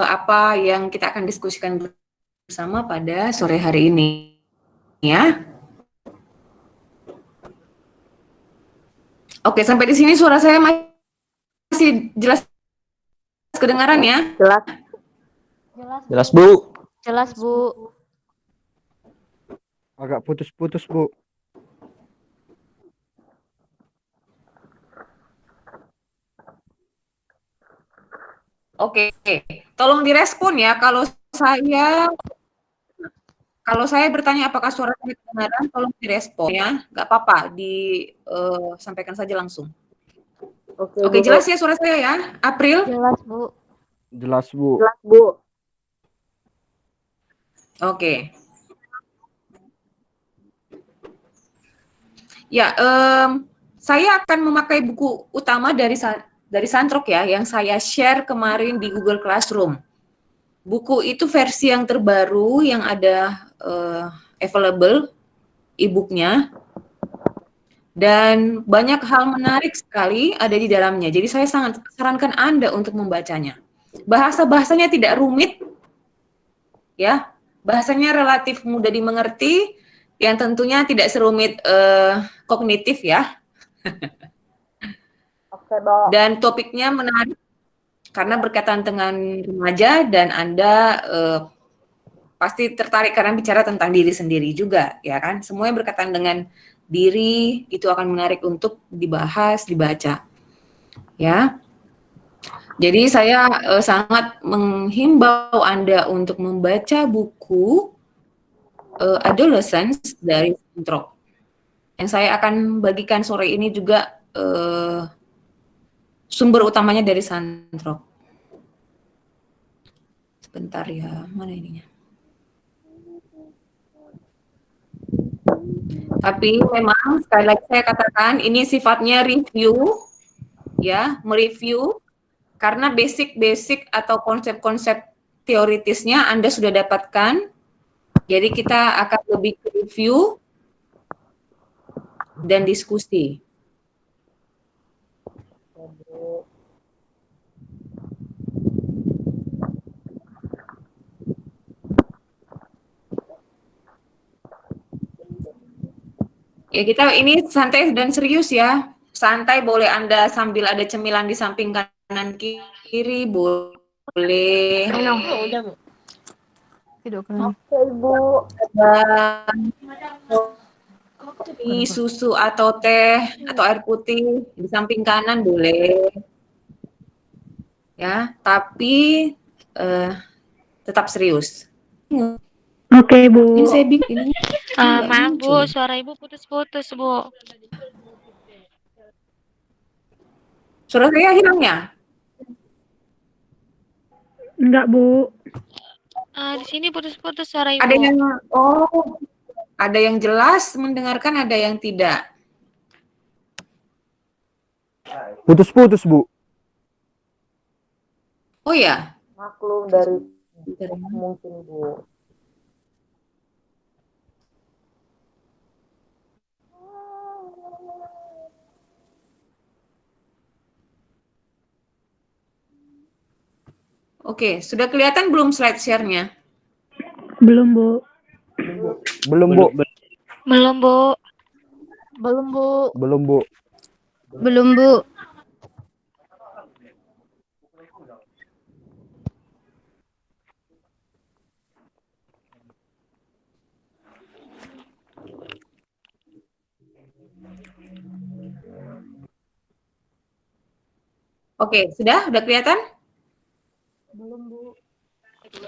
apa yang kita akan diskusikan bersama pada sore hari ini, ya. Oke, sampai di sini suara saya masih jelas kedengaran ya? Jelas. Jelas, Bu. Jelas, Bu. Agak putus-putus, Bu. Oke, tolong direspon ya kalau saya bertanya apakah suara saya kedengaran, tolong direspon ya, nggak apa-apa, sampaikan saja langsung. Oke, jelas ya suara saya ya, April? Jelas, Bu. Jelas, Bu. Jelas, Bu. Oke. Ya, saya akan memakai buku utama dari Santrok ya, yang saya share kemarin di Google Classroom. Buku itu versi yang terbaru yang ada available e-booknya, dan banyak hal menarik sekali ada di dalamnya. Jadi saya sangat sarankan Anda untuk membacanya. Bahasanya tidak rumit, ya. Bahasanya relatif mudah dimengerti, yang tentunya tidak serumit kognitif ya. Oke, Bu. Dan topiknya menarik karena berkaitan dengan remaja, dan Anda pasti tertarik karena bicara tentang diri sendiri juga, ya kan? Semua yang berkaitan dengan diri itu akan menarik untuk dibahas, dibaca, ya. Jadi saya sangat menghimbau Anda untuk membaca buku Adolescence dari Santrok. Yang saya akan bagikan sore ini juga sumber utamanya dari Santrok. Sebentar ya, mana ininya? Tapi memang sekali lagi saya katakan ini sifatnya review, ya, mereview, karena basic atau konsep-konsep teoritisnya Anda sudah dapatkan. Jadi kita akan lebih ke review dan diskusi. Ya, kita ini santai dan serius ya. Santai, boleh Anda sambil ada cemilan di samping kanan kiri, boleh. Udah, Bu. Oke, Bu. Kopi, susu atau teh atau air putih di samping kanan boleh. Ya, tapi tetap serius. Oke, Bu. Ini saya bikin ini. Maaf, Bu, suara Ibu putus-putus, Bu. Suara saya hilang ya? Enggak, Bu. Di sini putus-putus suara Ibu. Ada yang jelas mendengarkan, ada yang tidak. Putus-putus, Bu. Oh ya? Maklum dari mungkin, Bu. Oke, sudah kelihatan belum slide share-nya? Belum, Bu. Belum, Bu. Belum, Bu. Belum, Bu. Belum, Bu. Belum, Bu. Oke, sudah kelihatan? Belum, Bu.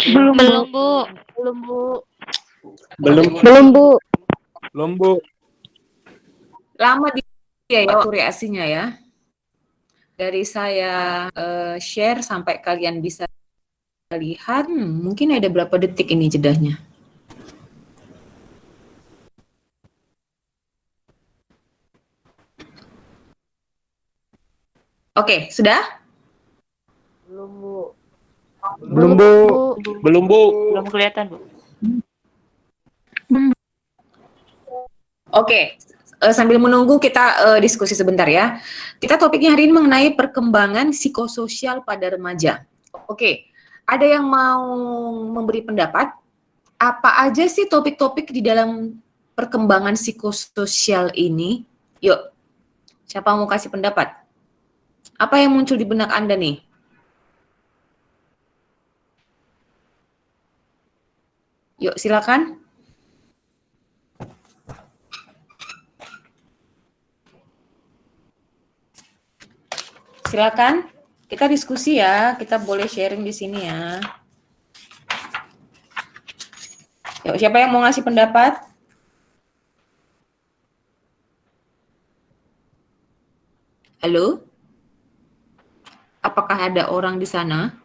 Belum, Belum, Bu. Belum, Bu. Belum, Bu. Belum, Bu. Lama dia ya waktu reaksinya ya. Dari saya share sampai kalian bisa lihat, mungkin ada berapa detik ini jedahnya. Oke, sudah? Belum, Bu. Belum, Bu. Belum, Bu. Belum kelihatan, Bu. Oke, sambil menunggu kita diskusi sebentar ya. Kita topiknya hari ini mengenai perkembangan psikososial pada remaja. Oke, Ada yang mau memberi pendapat? Apa aja sih topik-topik di dalam perkembangan psikososial ini? Yuk, siapa mau kasih pendapat? Apa yang muncul di benak Anda nih? Yuk, silakan. Silakan. Kita diskusi ya, kita boleh sharing di sini ya. Yuk, siapa yang mau ngasih pendapat? Halo? Apakah ada orang di sana?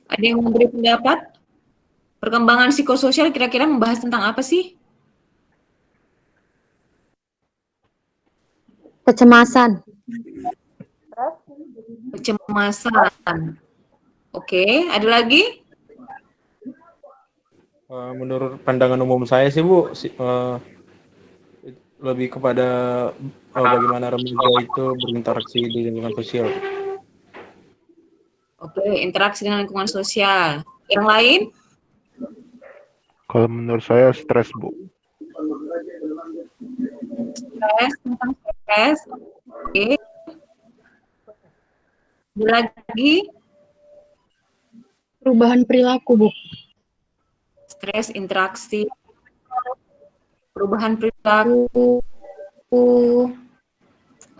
Ada yang memberi pendapat? Perkembangan psikososial kira-kira membahas tentang apa sih? Kecemasan. Kecemasan. Oke, ada lagi? Menurut pandangan umum saya sih Bu, lebih kepada bagaimana remaja itu berinteraksi di lingkungan sosial. Oke, interaksi dengan lingkungan sosial. Yang lain? Kalau menurut saya stres, Bu. Stres, tentang stres. Oke. Ada lagi? Perubahan perilaku, Bu. Stres, interaksi, perubahan perilaku.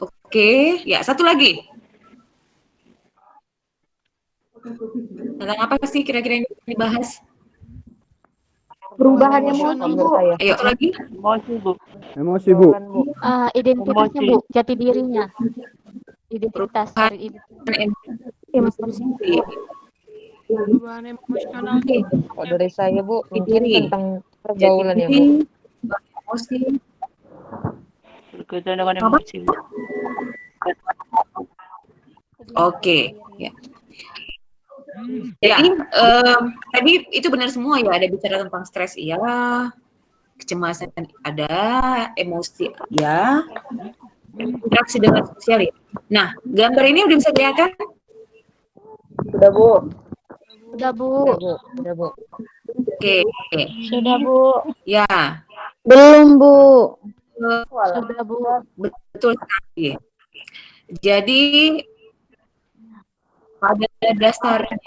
Oke, ya satu lagi. Tentang apa sih kira-kira yang dibahas? Perubahan emosi, Bu. Ayo, satu lagi. Emosi, Bu. Emosi, Bu. Identitasnya, Bu. Jati dirinya. Identitas. Emosi. Perubahan emosional. Kalau dari saya Bu, mungkin Diri. tentang pergaulan ya Bu. Emosi. Berkaitan dengan emosi, Bu. Oke, ya. Jadi tadi itu benar semua ya, ada bicara tentang stres iya, kecemasan ada, emosi ya, interaksi dengan sosial ya. Nah, gambar ini udah bisa kelihatan? Sudah Bu. Udah, Bu. Sudah Bu. Oke. Sudah, Bu. Ya, Belum, Bu. Sudah, Bu. betul sekali. Jadi pada dasarnya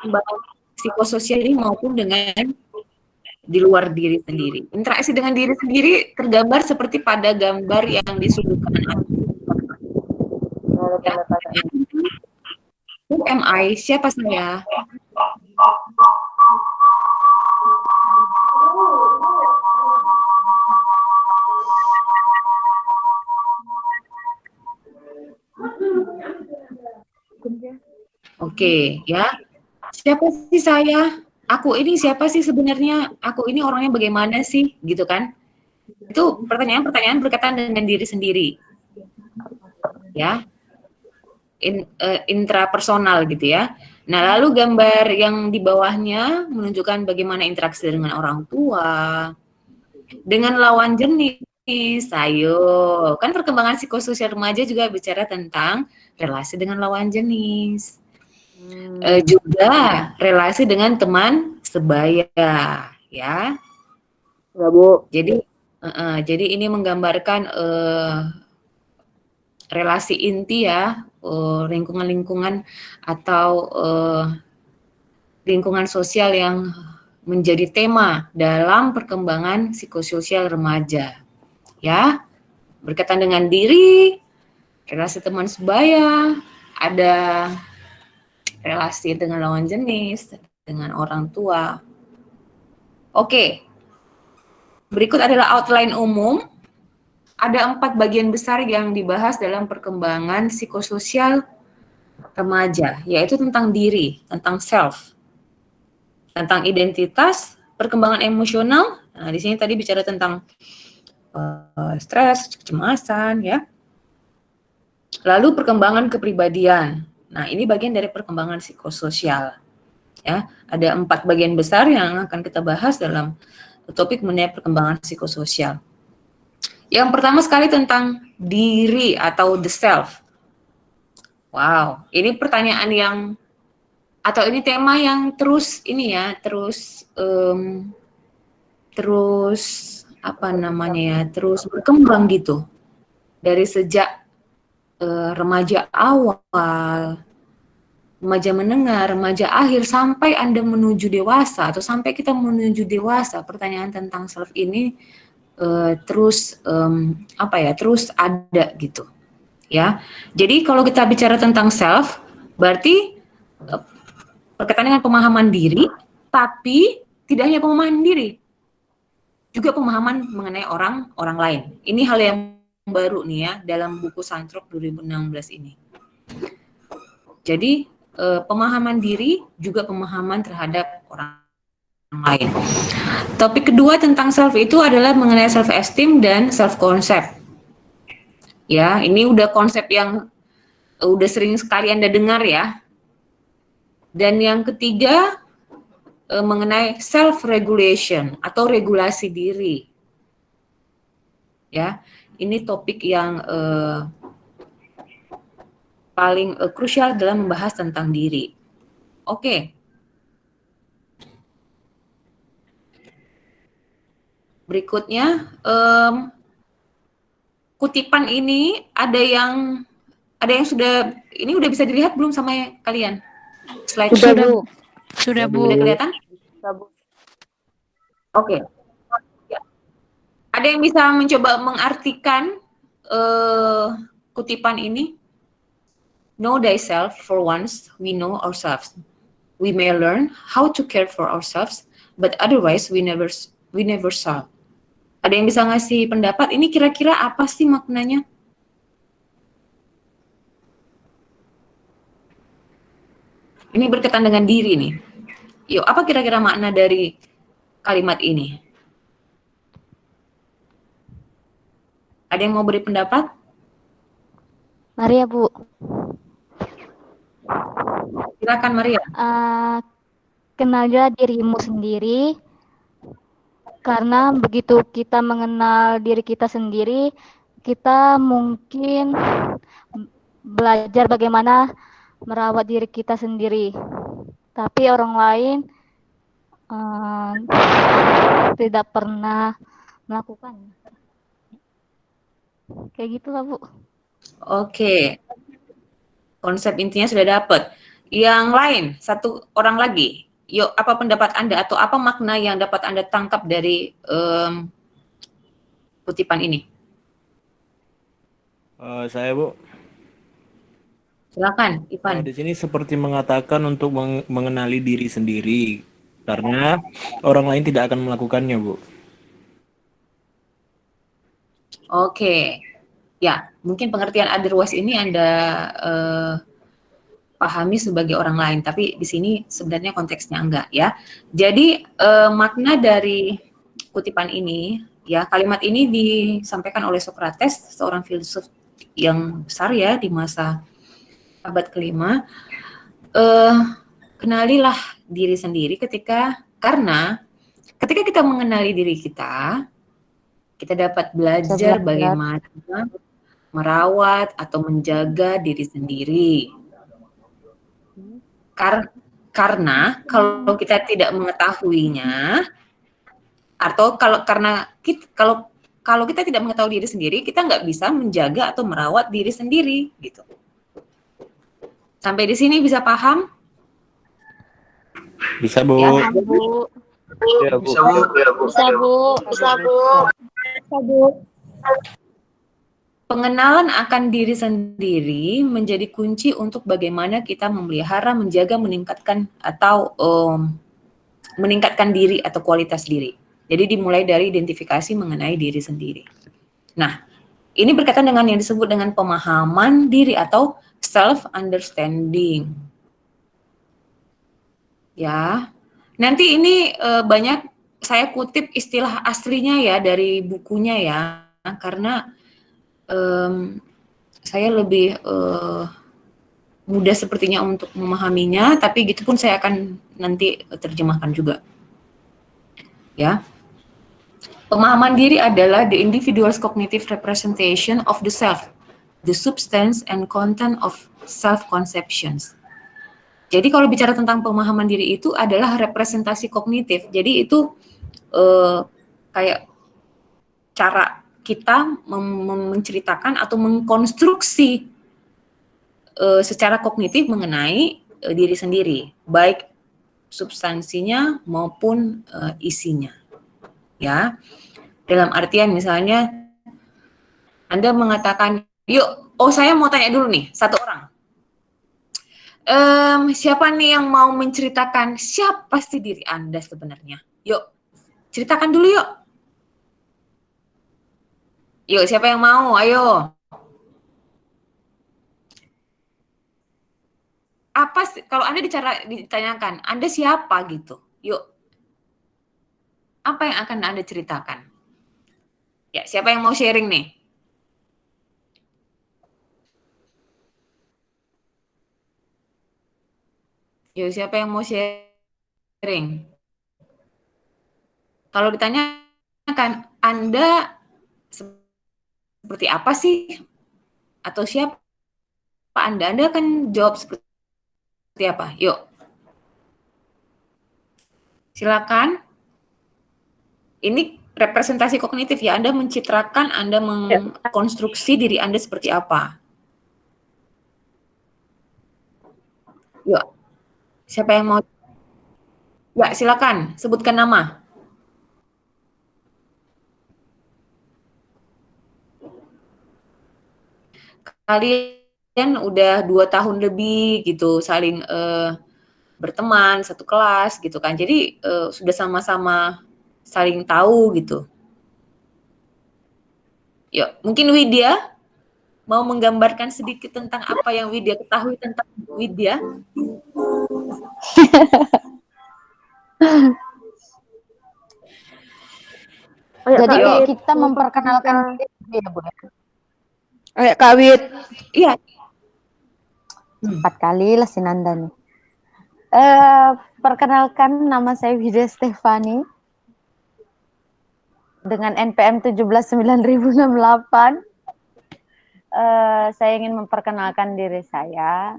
pembangunan psikososial ini maupun dengan di luar diri sendiri. Interaksi dengan diri sendiri tergambar seperti pada gambar yang disuguhkan. Ya. Who am I? Siapa saya? Oke, ya. Siapa sih saya? Aku ini siapa sih sebenarnya? Aku ini orangnya bagaimana sih? Gitu kan? Itu pertanyaan-pertanyaan berkaitan dengan diri sendiri. Ya. Intrapersonal gitu ya. Nah, lalu gambar yang di bawahnya menunjukkan bagaimana interaksi dengan orang tua, dengan lawan jenis. Ayo, kan perkembangan psikososial remaja juga bicara tentang relasi dengan lawan jenis. Juga relasi dengan teman sebaya, ya. Ya Bu. Jadi ini menggambarkan relasi inti ya, lingkungan-lingkungan atau lingkungan sosial yang menjadi tema dalam perkembangan psikososial remaja. Ya, berkaitan dengan diri, relasi teman sebaya, ada relasi dengan lawan jenis, dengan orang tua. Oke, berikut adalah outline umum. Ada 4 bagian besar yang dibahas dalam perkembangan psikososial remaja, yaitu tentang diri, tentang self, tentang identitas, perkembangan emosional. Nah, di sini tadi bicara tentang stres, kecemasan, ya. Lalu perkembangan kepribadian. Nah, ini bagian dari perkembangan psikososial. Ya, ada 4 bagian besar yang akan kita bahas dalam topik mengenai perkembangan psikososial. Yang pertama sekali tentang diri atau the self. Wow, ini pertanyaan yang atau ini tema yang terus ini ya, terus apa namanya ya, terus berkembang gitu dari sejak remaja awal, remaja menengah, remaja akhir sampai Anda menuju dewasa atau sampai kita menuju dewasa. Pertanyaan tentang self ini terus terus ada gitu ya. Jadi kalau kita bicara tentang self, berarti berkaitan dengan pemahaman diri, tapi tidak hanya pemahaman diri, juga pemahaman mengenai orang lain. Ini hal yang baru nih ya dalam buku Santrok 2016 ini. Jadi pemahaman diri juga pemahaman terhadap orang lain. Topik kedua tentang self itu adalah mengenai self esteem dan self concept. Ya, ini udah konsep yang udah sering sekali Anda dengar ya. Dan yang ketiga mengenai self regulation atau regulasi diri. Ya, ini topik yang paling krusial dalam membahas tentang diri. Oke. Berikutnya, kutipan ini ada yang sudah, ini udah bisa dilihat belum sama kalian? Slide Sudah, Bu. Sudah, Bu. Udah kelihatan? Oke. Ya. Ada yang bisa mencoba mengartikan kutipan ini? Know thyself, for once we know ourselves. We may learn how to care for ourselves, but otherwise we never shall. Ada yang bisa ngasih pendapat? Ini kira-kira apa sih maknanya? Ini berkaitan dengan diri nih. Yuk, apa kira-kira makna dari kalimat ini? Ada yang mau beri pendapat? Maria, Bu. Silakan Maria. Kenalilah dirimu sendiri, karena begitu kita mengenal diri kita sendiri, kita mungkin belajar bagaimana merawat diri kita sendiri. Tapi orang lain tidak pernah melakukan. Kayak gitulah, Bu. Oke. Konsep intinya sudah dapat. Yang lain, satu orang lagi. Yuk, apa pendapat Anda atau apa makna yang dapat Anda tangkap dari kutipan ini? Saya, Bu. Silakan, Ivan. Di sini seperti mengatakan untuk mengenali diri sendiri, karena orang lain tidak akan melakukannya, Bu. Oke. Ya, mungkin pengertian otherwise ini Anda pahami sebagai orang lain, tapi di sini sebenarnya konteksnya enggak ya. Jadi makna dari kutipan ini, ya kalimat ini disampaikan oleh Socrates, seorang filsuf yang besar ya di masa abad ke-5. Kenalilah diri sendiri karena ketika kita mengenali diri kita dapat belajar bagaimana merawat atau menjaga diri sendiri. Karena kalau kita tidak mengetahuinya, atau kalau kita tidak mengetahui diri sendiri, kita nggak bisa menjaga atau merawat diri sendiri, gitu. Sampai di sini bisa paham? Bisa, Bu. Ya, Bu. Ya, Bu. Bisa, Bu. Bisa, Bu. Bisa, Bu. Bisa, Bu. Pengenalan akan diri sendiri menjadi kunci untuk bagaimana kita memelihara, menjaga, meningkatkan atau meningkatkan diri atau kualitas diri. Jadi dimulai dari identifikasi mengenai diri sendiri. Nah, ini berkaitan dengan yang disebut dengan pemahaman diri atau self-understanding. Ya, nanti ini banyak saya kutip istilah aslinya ya dari bukunya ya, karena saya lebih mudah sepertinya untuk memahaminya, tapi gitu pun saya akan nanti terjemahkan juga. Ya. Pemahaman diri adalah the individual's cognitive representation of the self, the substance and content of self-conceptions. Jadi kalau bicara tentang pemahaman diri itu adalah representasi kognitif. Jadi itu kayak cara kita menceritakan atau mengkonstruksi secara kognitif mengenai diri sendiri, baik substansinya maupun isinya. Ya, dalam artian misalnya Anda mengatakan, yuk, saya mau tanya dulu nih, satu orang. Siapa nih yang mau menceritakan siapa sih diri Anda sebenarnya? Yuk, ceritakan dulu yuk. Yuk, siapa yang mau? Ayo. Apa sih, kalau Anda ditanyakan, Anda siapa gitu? Yuk. Apa yang akan Anda ceritakan? Ya, siapa yang mau sharing nih? Yuk, siapa yang mau sharing? Kalau ditanyakan, Anda seperti apa sih? Atau siapa Anda? Anda akan jawab seperti apa? Yuk. Silakan. Ini representasi kognitif ya. Anda mencitrakan, Anda mengkonstruksi diri Anda seperti apa. Yuk. Siapa yang mau? Ya, silakan. Sebutkan nama. Kalian udah 2 tahun lebih gitu saling berteman satu kelas gitu kan. Jadi sudah sama-sama saling tahu gitu. Yuk, mungkin Widya mau menggambarkan sedikit tentang apa yang Widya ketahui tentang Widya. Jadi kita memperkenalkan diri ya, Bu. Ayo Kak Wid. Iya. 4 kali lah si Nanda nih. Perkenalkan, nama saya Widya Stefani dengan NPM 179068. Saya ingin memperkenalkan diri saya.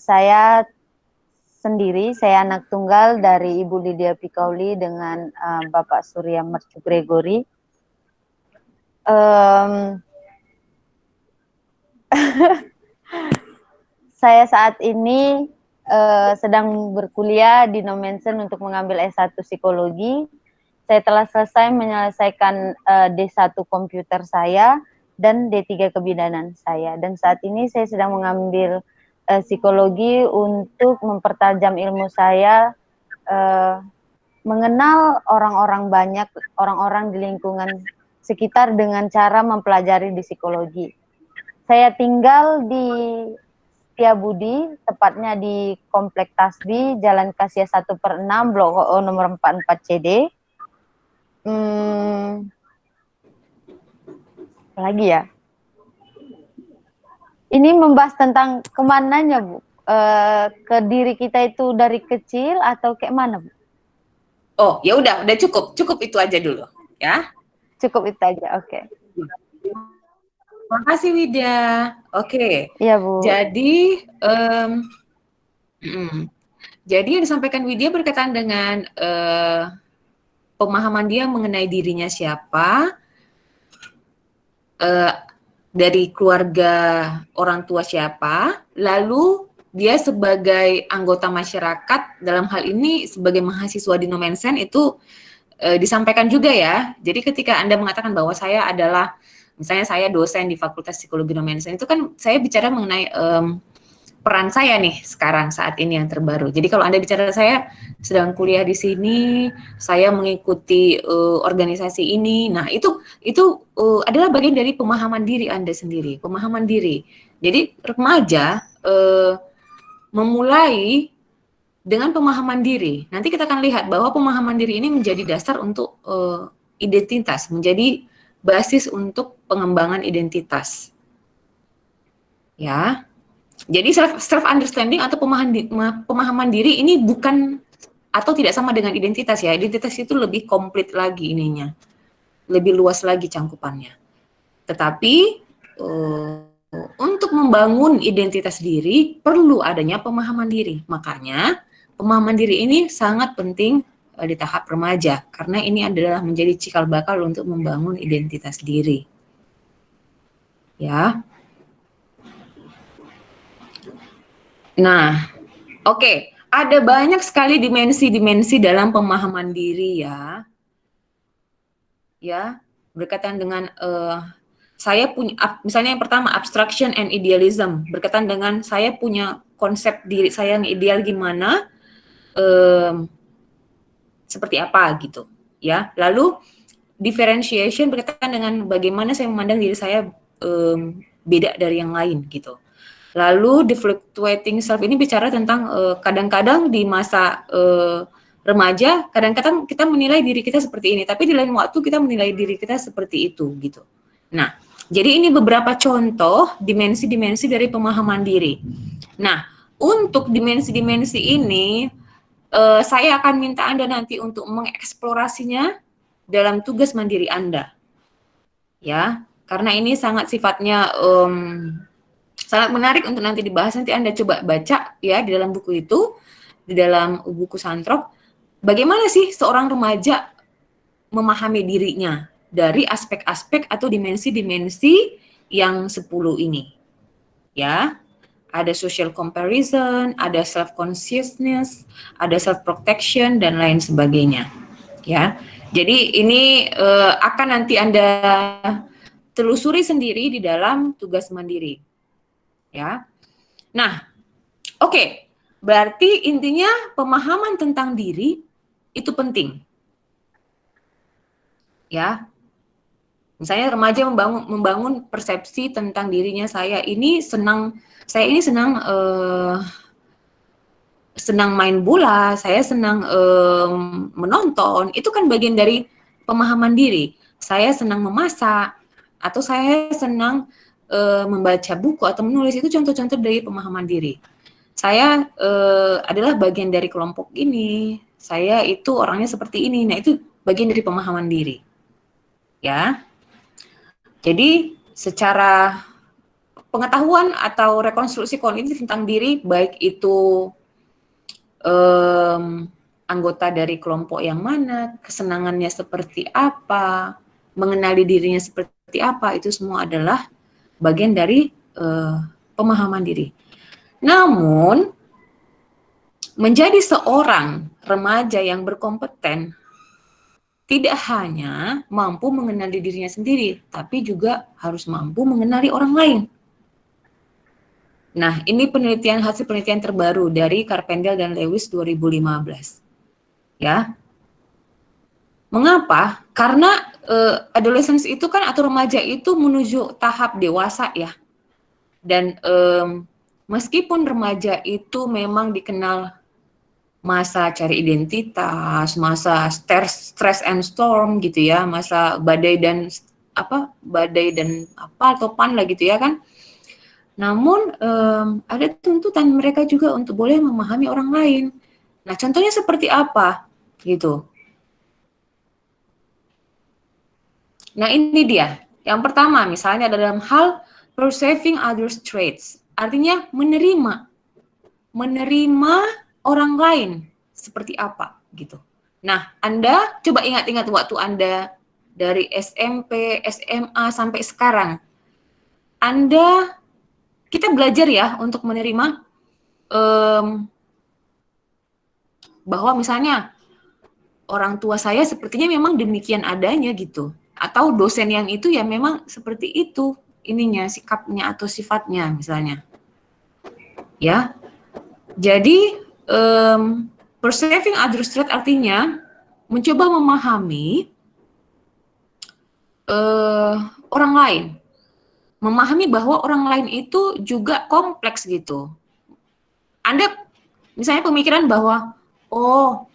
Saya sendiri, saya anak tunggal dari Ibu Lydia Pikauli dengan Bapak Surya Mercu Gregory. Saya saat ini sedang berkuliah di Nomensen untuk mengambil S1 Psikologi. Saya telah selesai menyelesaikan D1 Komputer saya dan D3 Kebidanan saya. Dan saat ini saya sedang mengambil Psikologi untuk mempertajam ilmu saya, mengenal orang-orang banyak, orang-orang di lingkungan sekitar dengan cara mempelajari di psikologi. Saya tinggal di Setiabudi, tepatnya di Komplek Tasbi, Jalan Kasia 1/6, Blok O nomor 44 CD. Lagi ya. Ini membahas tentang kemananya, Bu? Ke diri kita itu dari kecil atau kayak mana, Bu? Oh, ya udah cukup itu aja dulu, ya. Cukup itu aja, oke. Terima kasih Widya. Oke. Iya, Bu. Jadi jadi yang disampaikan Widya berkaitan dengan pemahaman dia mengenai dirinya siapa, dari keluarga orang tua siapa, lalu dia sebagai anggota masyarakat, dalam hal ini sebagai mahasiswa di Nomensen itu disampaikan juga ya. Jadi ketika Anda mengatakan bahwa saya adalah, misalnya saya dosen di Fakultas Psikologi Nomensen, itu kan saya bicara mengenai peran saya nih sekarang saat ini yang terbaru. Jadi kalau Anda bicara saya sedang kuliah di sini, saya mengikuti organisasi ini. Nah, itu adalah bagian dari pemahaman diri Anda sendiri, pemahaman diri. Jadi remaja memulai dengan pemahaman diri. Nanti kita akan lihat bahwa pemahaman diri ini menjadi dasar untuk identitas, menjadi basis untuk pengembangan identitas. Ya. Jadi self understanding atau pemahaman diri ini bukan atau tidak sama dengan identitas ya. Identitas itu lebih komplit lagi ininya, lebih luas lagi cangkupannya. Tetapi untuk membangun identitas diri perlu adanya pemahaman diri. Makanya pemahaman diri ini sangat penting di tahap remaja karena ini adalah menjadi cikal bakal untuk membangun identitas diri. Ya. Nah, oke. Ada banyak sekali dimensi-dimensi dalam pemahaman diri ya. Ya, berkaitan dengan saya punya, misalnya yang pertama abstraction and idealism, berkaitan dengan saya punya konsep diri saya yang ideal gimana, seperti apa gitu, ya. Lalu differentiation berkaitan dengan bagaimana saya memandang diri saya beda dari yang lain gitu. Lalu the fluctuating self ini bicara tentang kadang-kadang di masa remaja, kadang-kadang kita menilai diri kita seperti ini, tapi di lain waktu kita menilai diri kita seperti itu gitu. Nah, jadi ini beberapa contoh dimensi-dimensi dari pemahaman diri. Nah, untuk dimensi-dimensi ini saya akan minta Anda nanti untuk mengeksplorasinya dalam tugas mandiri Anda. Ya, karena ini sangat sifatnya sangat menarik untuk nanti dibahas. Nanti Anda coba baca ya di dalam buku itu, di dalam buku Santrok, bagaimana sih seorang remaja memahami dirinya dari aspek-aspek atau dimensi-dimensi yang 10 ini. Ya, ada social comparison, ada self-consciousness, ada self-protection, dan lain sebagainya. Ya, jadi ini akan nanti Anda telusuri sendiri di dalam tugas mandiri. Ya, nah, oke, berarti intinya pemahaman tentang diri itu penting. Ya, misalnya remaja membangun persepsi tentang dirinya, saya ini senang main bola, saya senang menonton, itu kan bagian dari pemahaman diri. Saya senang memasak, atau saya senang membaca buku atau menulis, itu contoh-contoh dari pemahaman diri. Saya adalah bagian dari kelompok ini, saya itu orangnya seperti ini. Nah, itu bagian dari pemahaman diri. Ya. Jadi secara pengetahuan atau rekonstruksi kognitif tentang diri, baik itu anggota dari kelompok yang mana, kesenangannya seperti apa, mengenali dirinya seperti apa, itu semua adalah bagian dari pemahaman diri. Namun, menjadi seorang remaja yang berkompeten tidak hanya mampu mengenali dirinya sendiri, tapi juga harus mampu mengenali orang lain. Nah, ini hasil penelitian terbaru dari Carpendale dan Lewis 2015. Ya. Mengapa? Karena adolescence itu kan atau remaja itu menuju tahap dewasa ya. Dan meskipun remaja itu memang dikenal masa cari identitas, masa stress and storm gitu ya, masa badai dan topan lah gitu ya kan. Namun ada tuntutan mereka juga untuk boleh memahami orang lain. Nah, contohnya seperti apa gitu. Nah, ini dia. Yang pertama, misalnya dalam hal perceiving others' traits, artinya menerima orang lain seperti apa gitu. Nah, Anda coba ingat-ingat waktu Anda dari SMP, SMA sampai sekarang. Kita belajar ya untuk menerima bahwa misalnya orang tua saya sepertinya memang demikian adanya gitu. Atau dosen yang itu ya memang seperti itu ininya, sikapnya atau sifatnya misalnya. Ya. Jadi perceiving others' trait artinya mencoba memahami orang lain. Memahami bahwa orang lain itu juga kompleks gitu. Anda misalnya pemikiran bahwa oh,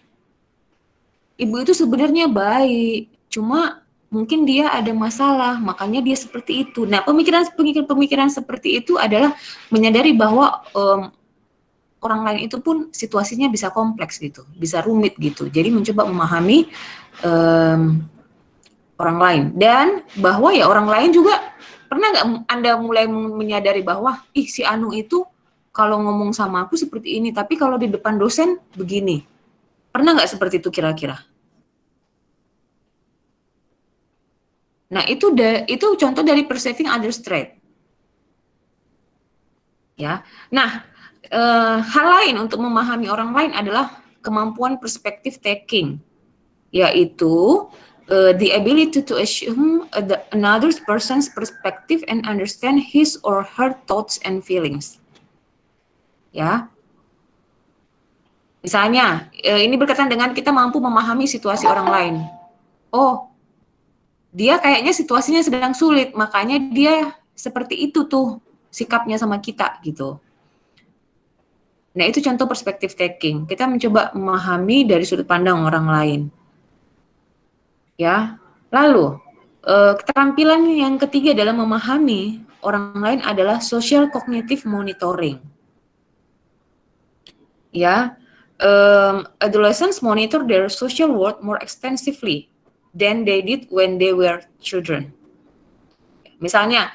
ibu itu sebenarnya baik, cuma mungkin dia ada masalah, makanya dia seperti itu. Nah, pemikiran seperti itu adalah menyadari bahwa orang lain itu pun situasinya bisa kompleks gitu, bisa rumit gitu. Jadi mencoba memahami orang lain, dan bahwa ya orang lain juga, pernah nggak Anda mulai menyadari bahwa si Anu itu kalau ngomong sama aku seperti ini, tapi kalau di depan dosen begini. Pernah nggak seperti itu kira-kira? Nah, itu contoh dari perceiving others trait. Ya. Nah, hal lain untuk memahami orang lain adalah kemampuan perspective taking, yaitu the ability to assume another person's perspective and understand his or her thoughts and feelings. Ya. Misalnya, ini berkaitan dengan kita mampu memahami situasi orang lain. Oh, dia kayaknya situasinya sedang sulit, makanya dia seperti itu tuh sikapnya sama kita gitu. Nah, itu contoh perspective taking. Kita mencoba memahami dari sudut pandang orang lain. Ya. Lalu, keterampilan yang ketiga dalam memahami orang lain adalah social cognitive monitoring. Ya. Adolescents monitor their social world more extensively than they did when they were children. Misalnya,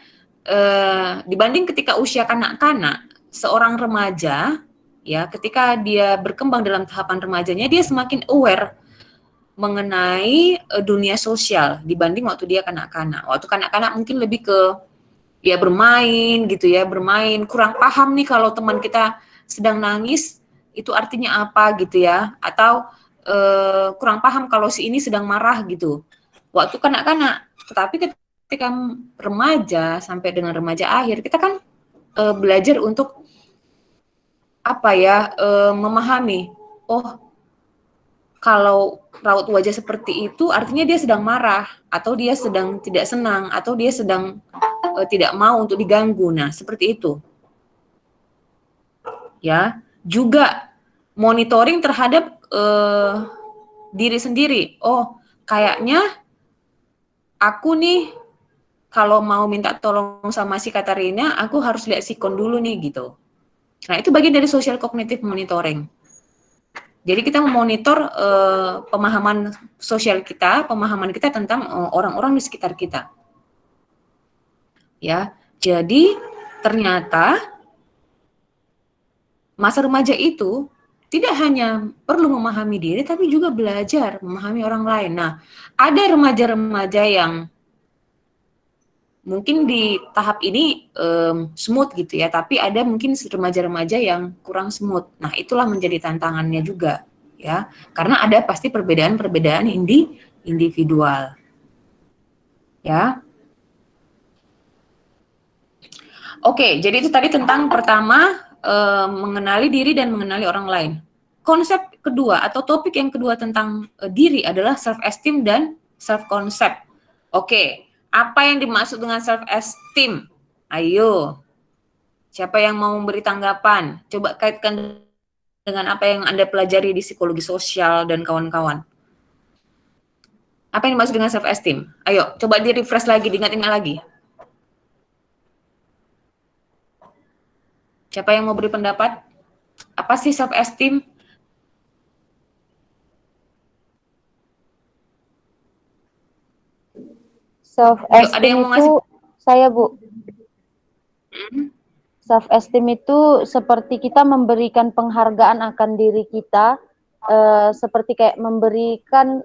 dibanding ketika usia kanak-kanak, seorang remaja, ya, ketika dia berkembang dalam tahapan remajanya, dia semakin aware mengenai dunia sosial dibanding waktu dia kanak-kanak. Waktu kanak-kanak mungkin lebih ke ya bermain gitu ya, bermain, kurang paham nih kalau teman kita sedang nangis itu artinya apa gitu ya, atau kurang paham kalau si ini sedang marah gitu. Waktu kanak-kanak, tetapi ketika remaja sampai dengan remaja akhir, kita kan belajar untuk apa ya, memahami, oh kalau raut wajah seperti itu artinya dia sedang marah, atau dia sedang tidak senang, atau dia sedang tidak mau untuk diganggu. Nah, seperti itu. Ya, juga monitoring terhadap diri sendiri. Oh, kayaknya aku nih kalau mau minta tolong sama si Katarina, aku harus lihat sikon dulu nih gitu. Nah, itu bagian dari social cognitive monitoring. Jadi kita memonitor pemahaman sosial kita, pemahaman kita tentang orang-orang di sekitar kita. Ya, jadi ternyata masa remaja itu tidak hanya perlu memahami diri, tapi juga belajar memahami orang lain. Nah, ada remaja-remaja yang mungkin di tahap ini smooth gitu ya, tapi ada mungkin remaja-remaja yang kurang smooth. Nah, itulah menjadi tantangannya juga ya, karena ada pasti perbedaan-perbedaan individual. Ya. Oke, jadi itu tadi tentang pertama mengenali diri dan mengenali orang lain. Konsep kedua atau topik yang kedua tentang diri adalah self-esteem dan self-concept. Oke. Apa yang dimaksud dengan self-esteem? Ayo, siapa yang mau memberi tanggapan? Coba kaitkan dengan apa yang Anda pelajari di psikologi sosial dan kawan-kawan. Apa yang dimaksud dengan self-esteem? Ayo, coba di-refresh lagi, diingat-ingat lagi. Siapa yang mau beri pendapat? Apa sih self-esteem? Self-esteem itu, saya Bu. Self-esteem itu seperti kita memberikan penghargaan akan diri kita, seperti kayak memberikan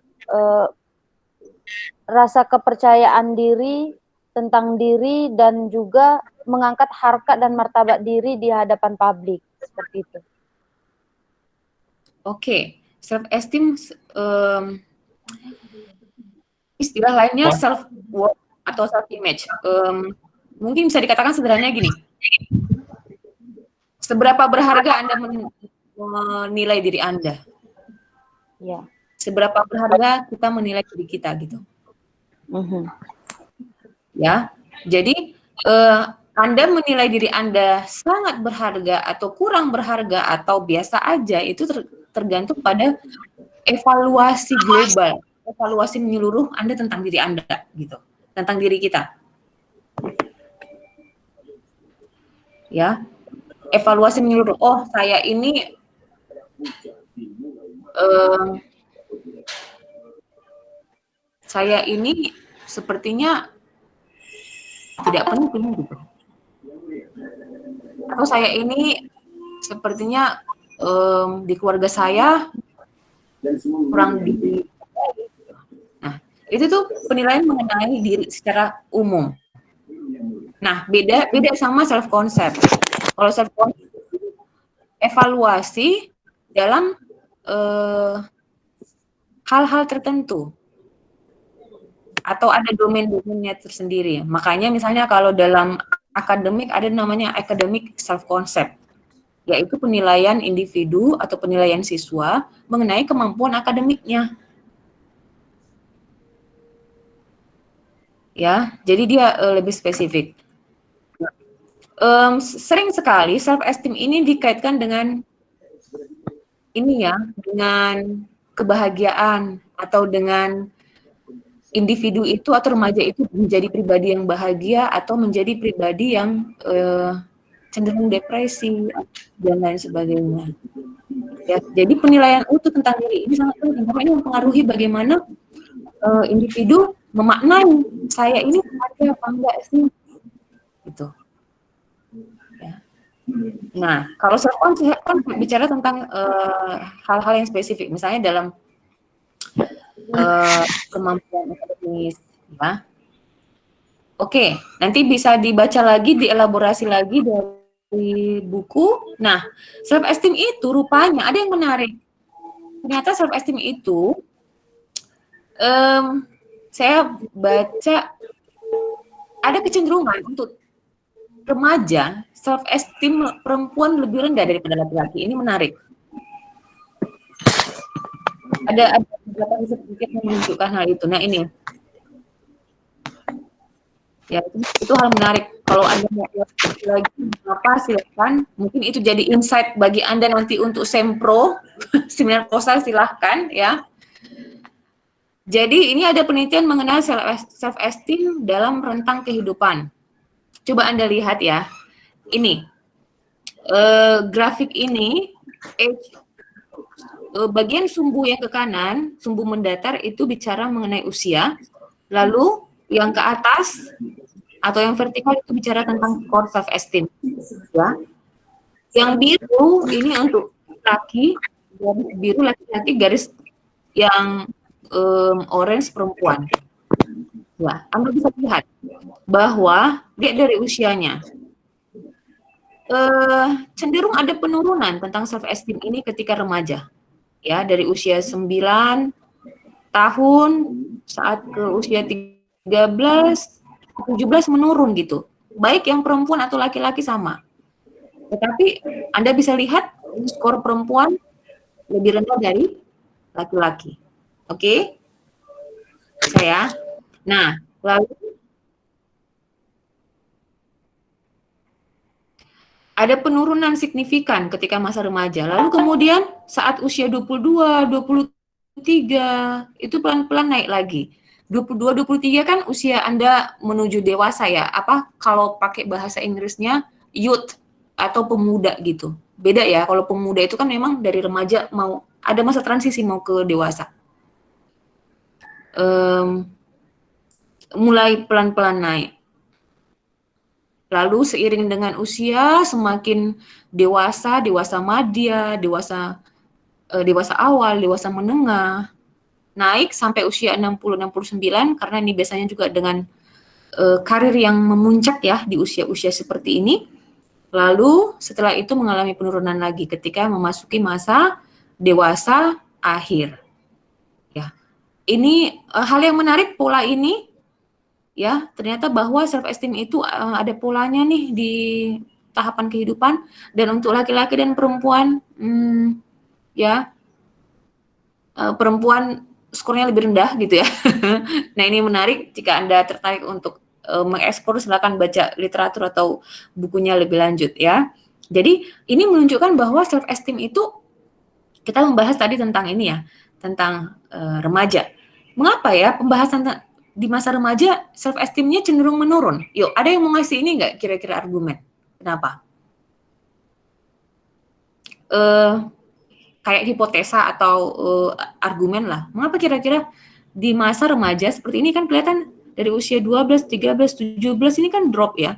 rasa kepercayaan diri tentang diri, dan juga mengangkat harkat dan martabat diri di hadapan publik, seperti itu. Oke, self-esteem istilah lainnya self-worth atau self-image. Mungkin bisa dikatakan sederhananya gini. Seberapa berharga Anda menilai diri Anda? Ya. Seberapa berharga kita menilai diri kita gitu. Ya, jadi Anda menilai diri Anda sangat berharga atau kurang berharga atau biasa aja, itu tergantung pada evaluasi global, evaluasi menyeluruh Anda tentang diri Anda gitu, tentang diri kita. Ya, evaluasi menyeluruh. Oh, saya ini sepertinya tidak penting gitu. Atau saya ini sepertinya di keluarga saya kurang di. Nah, itu tuh penilaian mengenai diri secara umum. Nah, beda sama self concept. Kalau self concept evaluasi dalam hal-hal tertentu atau ada domain-domainnya tersendiri. Makanya misalnya kalau dalam akademik ada namanya academic self concept, yaitu penilaian individu atau penilaian siswa mengenai kemampuan akademiknya. Ya, jadi dia lebih spesifik. Sering sekali self esteem ini dikaitkan dengan ini ya, dengan kebahagiaan atau dengan individu itu atau remaja itu menjadi pribadi yang bahagia atau menjadi pribadi yang cenderung depresi dan lain sebagainya. Ya, jadi penilaian utuh tentang diri ini sangat penting karena ini mempengaruhi bagaimana individu memaknai saya ini bahagia apa enggak sih, gitu. Ya. Nah, kalau self concept kan bicara tentang hal-hal yang spesifik, misalnya dalam kemampuan akademis, ya. Oke, nanti bisa dibaca lagi, dielaborasi lagi dari buku. Nah, self esteem itu rupanya ada yang menarik. Ternyata self esteem itu, saya baca ada kecenderungan untuk remaja self esteem perempuan lebih rendah daripada laki-laki. Ini menarik. Ada beberapa riset yang menunjukkan hal itu. Nah ini, ya itu hal menarik. Kalau Anda mau lagi apa silakan. Mungkin itu jadi insight bagi Anda nanti untuk sempro seminar proposal silahkan ya. Jadi ini ada penelitian mengenai self esteem dalam rentang kehidupan. Coba Anda lihat ya. Ini grafik ini bagian sumbu yang ke kanan, sumbu mendatar itu bicara mengenai usia, lalu yang ke atas atau yang vertikal itu bicara tentang core self esteem, ya. Yang biru ini untuk laki, garis biru laki-laki, garis yang orange perempuan. Ya, Anda bisa lihat bahwa lihat dari usianya. Cenderung ada penurunan tentang self esteem ini ketika remaja. Ya, dari usia 9 tahun saat ke usia 13, 17 menurun gitu. Baik yang perempuan atau laki-laki sama. Tetapi Anda bisa lihat skor perempuan lebih rendah dari laki-laki. Oke? Saya. Nah, lalu ada penurunan signifikan ketika masa remaja. Lalu kemudian saat usia 22, 23, itu pelan-pelan naik lagi. 22, 23 kan usia Anda menuju dewasa ya. Apa kalau pakai bahasa Inggrisnya youth atau pemuda gitu. Beda ya, kalau pemuda itu kan memang dari remaja mau ada masa transisi mau ke dewasa. Mulai pelan-pelan naik. Lalu seiring dengan usia semakin dewasa, dewasa madya, dewasa awal, dewasa menengah, naik sampai usia 60-69 karena ini biasanya juga dengan karir yang memuncak ya di usia-usia seperti ini. Lalu setelah itu mengalami penurunan lagi ketika memasuki masa dewasa akhir. Ya. Ini hal yang menarik pola ini. Ya, ternyata bahwa self esteem itu ada polanya nih di tahapan kehidupan, dan untuk laki-laki dan perempuan perempuan skornya lebih rendah gitu ya. Nah, ini menarik jika Anda tertarik untuk mengeksplor, silakan baca literatur atau bukunya lebih lanjut ya. Jadi, ini menunjukkan bahwa self esteem itu kita membahas tadi tentang ini ya, tentang remaja. mengapa ya pembahasan di masa remaja self esteem-nya cenderung menurun? Yuk, ada yang mau ngasih ini nggak kira-kira argumen? Kenapa? Kayak hipotesa atau argumen lah. Mengapa kira-kira di masa remaja seperti ini kan kelihatan dari usia 12, 13, 17 ini kan drop ya.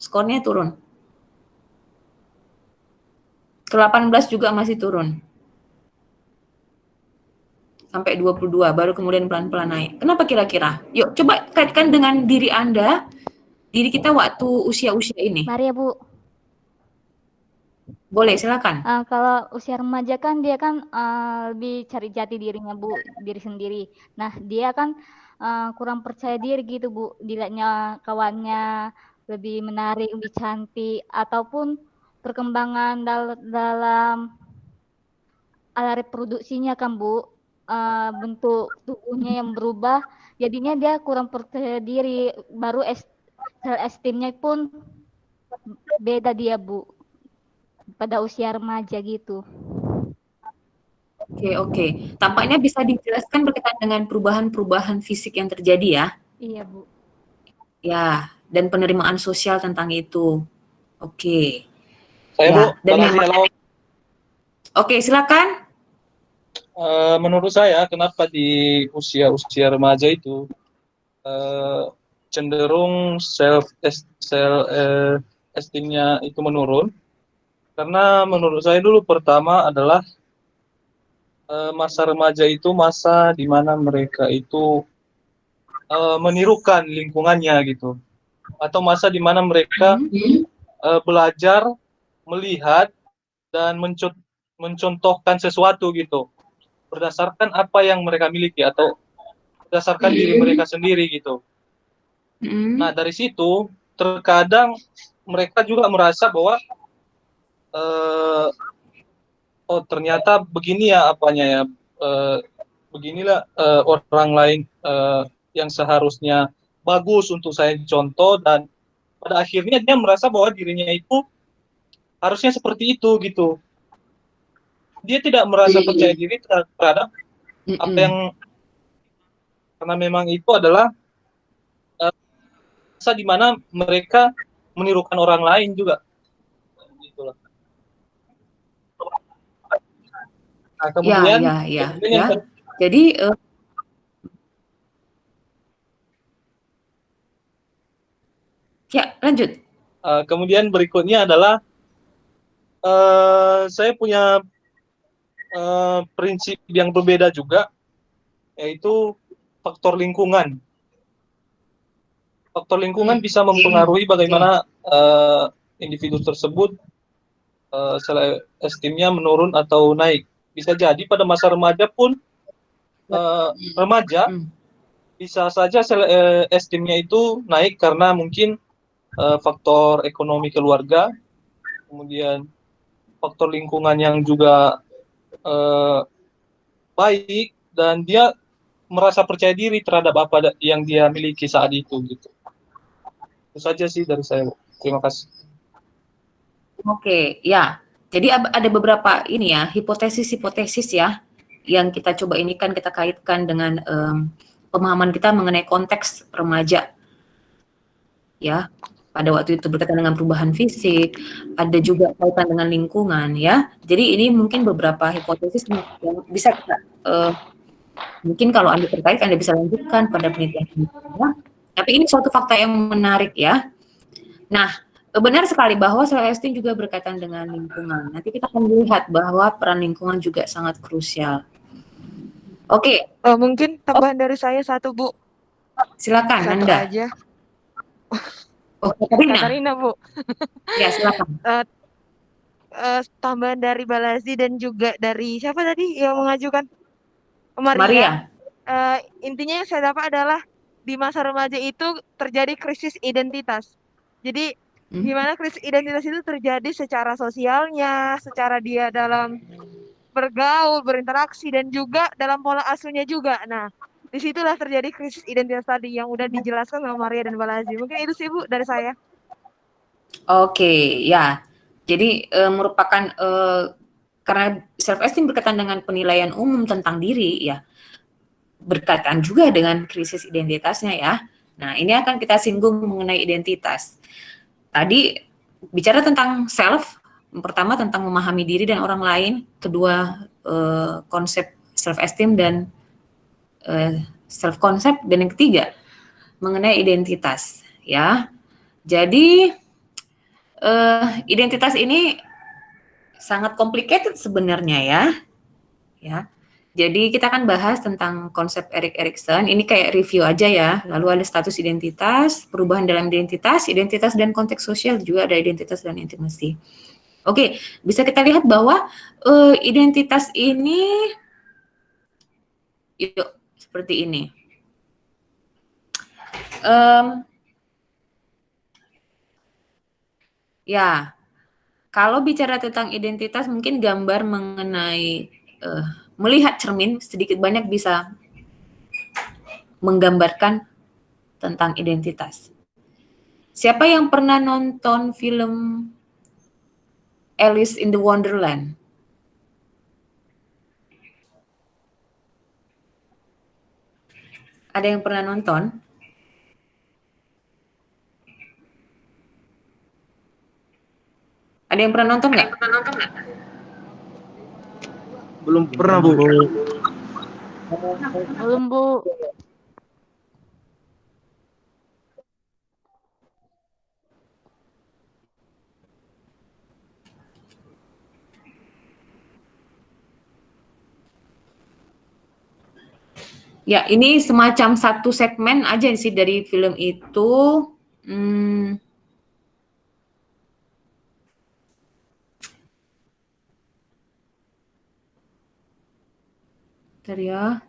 Skornya turun. Ke 18 juga masih turun. Sampai 22 baru kemudian pelan-pelan naik. Kenapa kira-kira? Yuk coba kaitkan dengan diri Anda, diri kita waktu usia-usia ini. Mari ya Bu. Boleh, silakan. Kalau usia remaja kan dia kan lebih cari jati dirinya Bu, diri sendiri. Nah dia kan kurang percaya diri gitu Bu, dilihatnya kawannya lebih menarik, lebih cantik, ataupun perkembangan dalam ala reproduksinya kan Bu, bentuk tubuhnya yang berubah, jadinya dia kurang percaya diri, baru self esteem-nya pun beda dia Bu, pada usia remaja gitu. Oke. Tampaknya bisa dijelaskan berkaitan dengan perubahan-perubahan fisik yang terjadi ya? Iya Bu. Ya, dan penerimaan sosial tentang itu. Oke. Saya Ya, Bu, dan boleh memang- dialog. Oke, silakan. Menurut saya kenapa di usia remaja itu cenderung self esteem-nya itu menurun, karena menurut saya dulu pertama adalah masa remaja itu masa di mana mereka itu menirukan lingkungannya gitu, atau masa di mana mereka belajar melihat dan mencontohkan sesuatu gitu berdasarkan apa yang mereka miliki atau berdasarkan diri mereka sendiri gitu. Nah dari situ terkadang mereka juga merasa bahwa oh ternyata begini ya apanya ya, beginilah orang lain yang seharusnya bagus untuk saya contoh, dan pada akhirnya dia merasa bahwa dirinya itu harusnya seperti itu gitu. Dia tidak merasa percaya diri terhadap apa yang, karena memang itu adalah masa di mana mereka menirukan orang lain juga. Gitulah. Nah, kemudian ya. Jadi ya, lanjut. Kemudian berikutnya adalah saya punya prinsip yang berbeda juga, yaitu faktor lingkungan. Faktor lingkungan bisa mempengaruhi bagaimana individu tersebut self esteem-nya menurun atau naik. Bisa jadi pada masa remaja pun remaja bisa saja self esteem-nya itu naik karena mungkin faktor ekonomi keluarga, kemudian faktor lingkungan yang juga baik, dan dia merasa percaya diri terhadap apa yang dia miliki saat itu gitu. Itu saja sih dari saya. Terima kasih. Oke, ya. Jadi ada beberapa ini ya, hipotesis ya, yang kita coba ini kan kita kaitkan dengan pemahaman kita mengenai konteks remaja. Ya, pada waktu itu berkaitan dengan perubahan fisik, ada juga kaitan dengan lingkungan ya. Jadi ini mungkin beberapa hipotesis yang bisa kita mungkin kalau Anda tertarik Anda bisa lanjutkan pada penelitian ini. Ya. Tapi ini suatu fakta yang menarik ya. Nah, benar sekali bahwa self esteem juga berkaitan dengan lingkungan. Nanti kita akan melihat bahwa peran lingkungan juga sangat krusial. Oke. Mungkin tambahan dari saya satu Bu. Silakan Satu Anda. aja. Oh, Katarina. Katarina Bu. Ya, silakan. Tambahan dari Balazi dan juga dari siapa tadi yang mengajukan? Maria. Intinya yang saya dapat adalah di masa remaja itu terjadi krisis identitas. Jadi gimana krisis identitas itu terjadi secara sosialnya, secara dia dalam bergaul, berinteraksi, dan juga dalam pola asuhnya juga. Nah, disitulah terjadi krisis identitas tadi yang udah dijelaskan sama Maria dan Balazi. Mungkin itu sih Bu dari saya. Oke, ya. Jadi merupakan karena self esteem berkaitan dengan penilaian umum tentang diri ya. berkaitan juga dengan krisis identitasnya ya. Nah, ini akan kita singgung mengenai identitas. Tadi bicara tentang self, pertama tentang memahami diri dan orang lain, kedua konsep self esteem dan self concept, dan yang ketiga mengenai identitas ya. Jadi identitas ini sangat complicated sebenarnya ya. Ya. Jadi kita akan bahas tentang konsep Erik Erikson. Ini kayak review aja ya. Lalu ada status identitas, perubahan dalam identitas dan konteks sosial, juga ada identitas dan intimasi. Oke, bisa kita lihat bahwa identitas ini yuk seperti ini. Ya, kalau bicara tentang identitas, mungkin gambar mengenai melihat cermin sedikit banyak bisa menggambarkan tentang identitas. Siapa yang pernah nonton film Alice in the Wonderland? Ada yang pernah nonton? Ada yang pernah nonton nggak? Belum pernah, Bu. Belum, Bu. Ya, ini semacam satu segmen aja sih dari film itu. Bentar ya.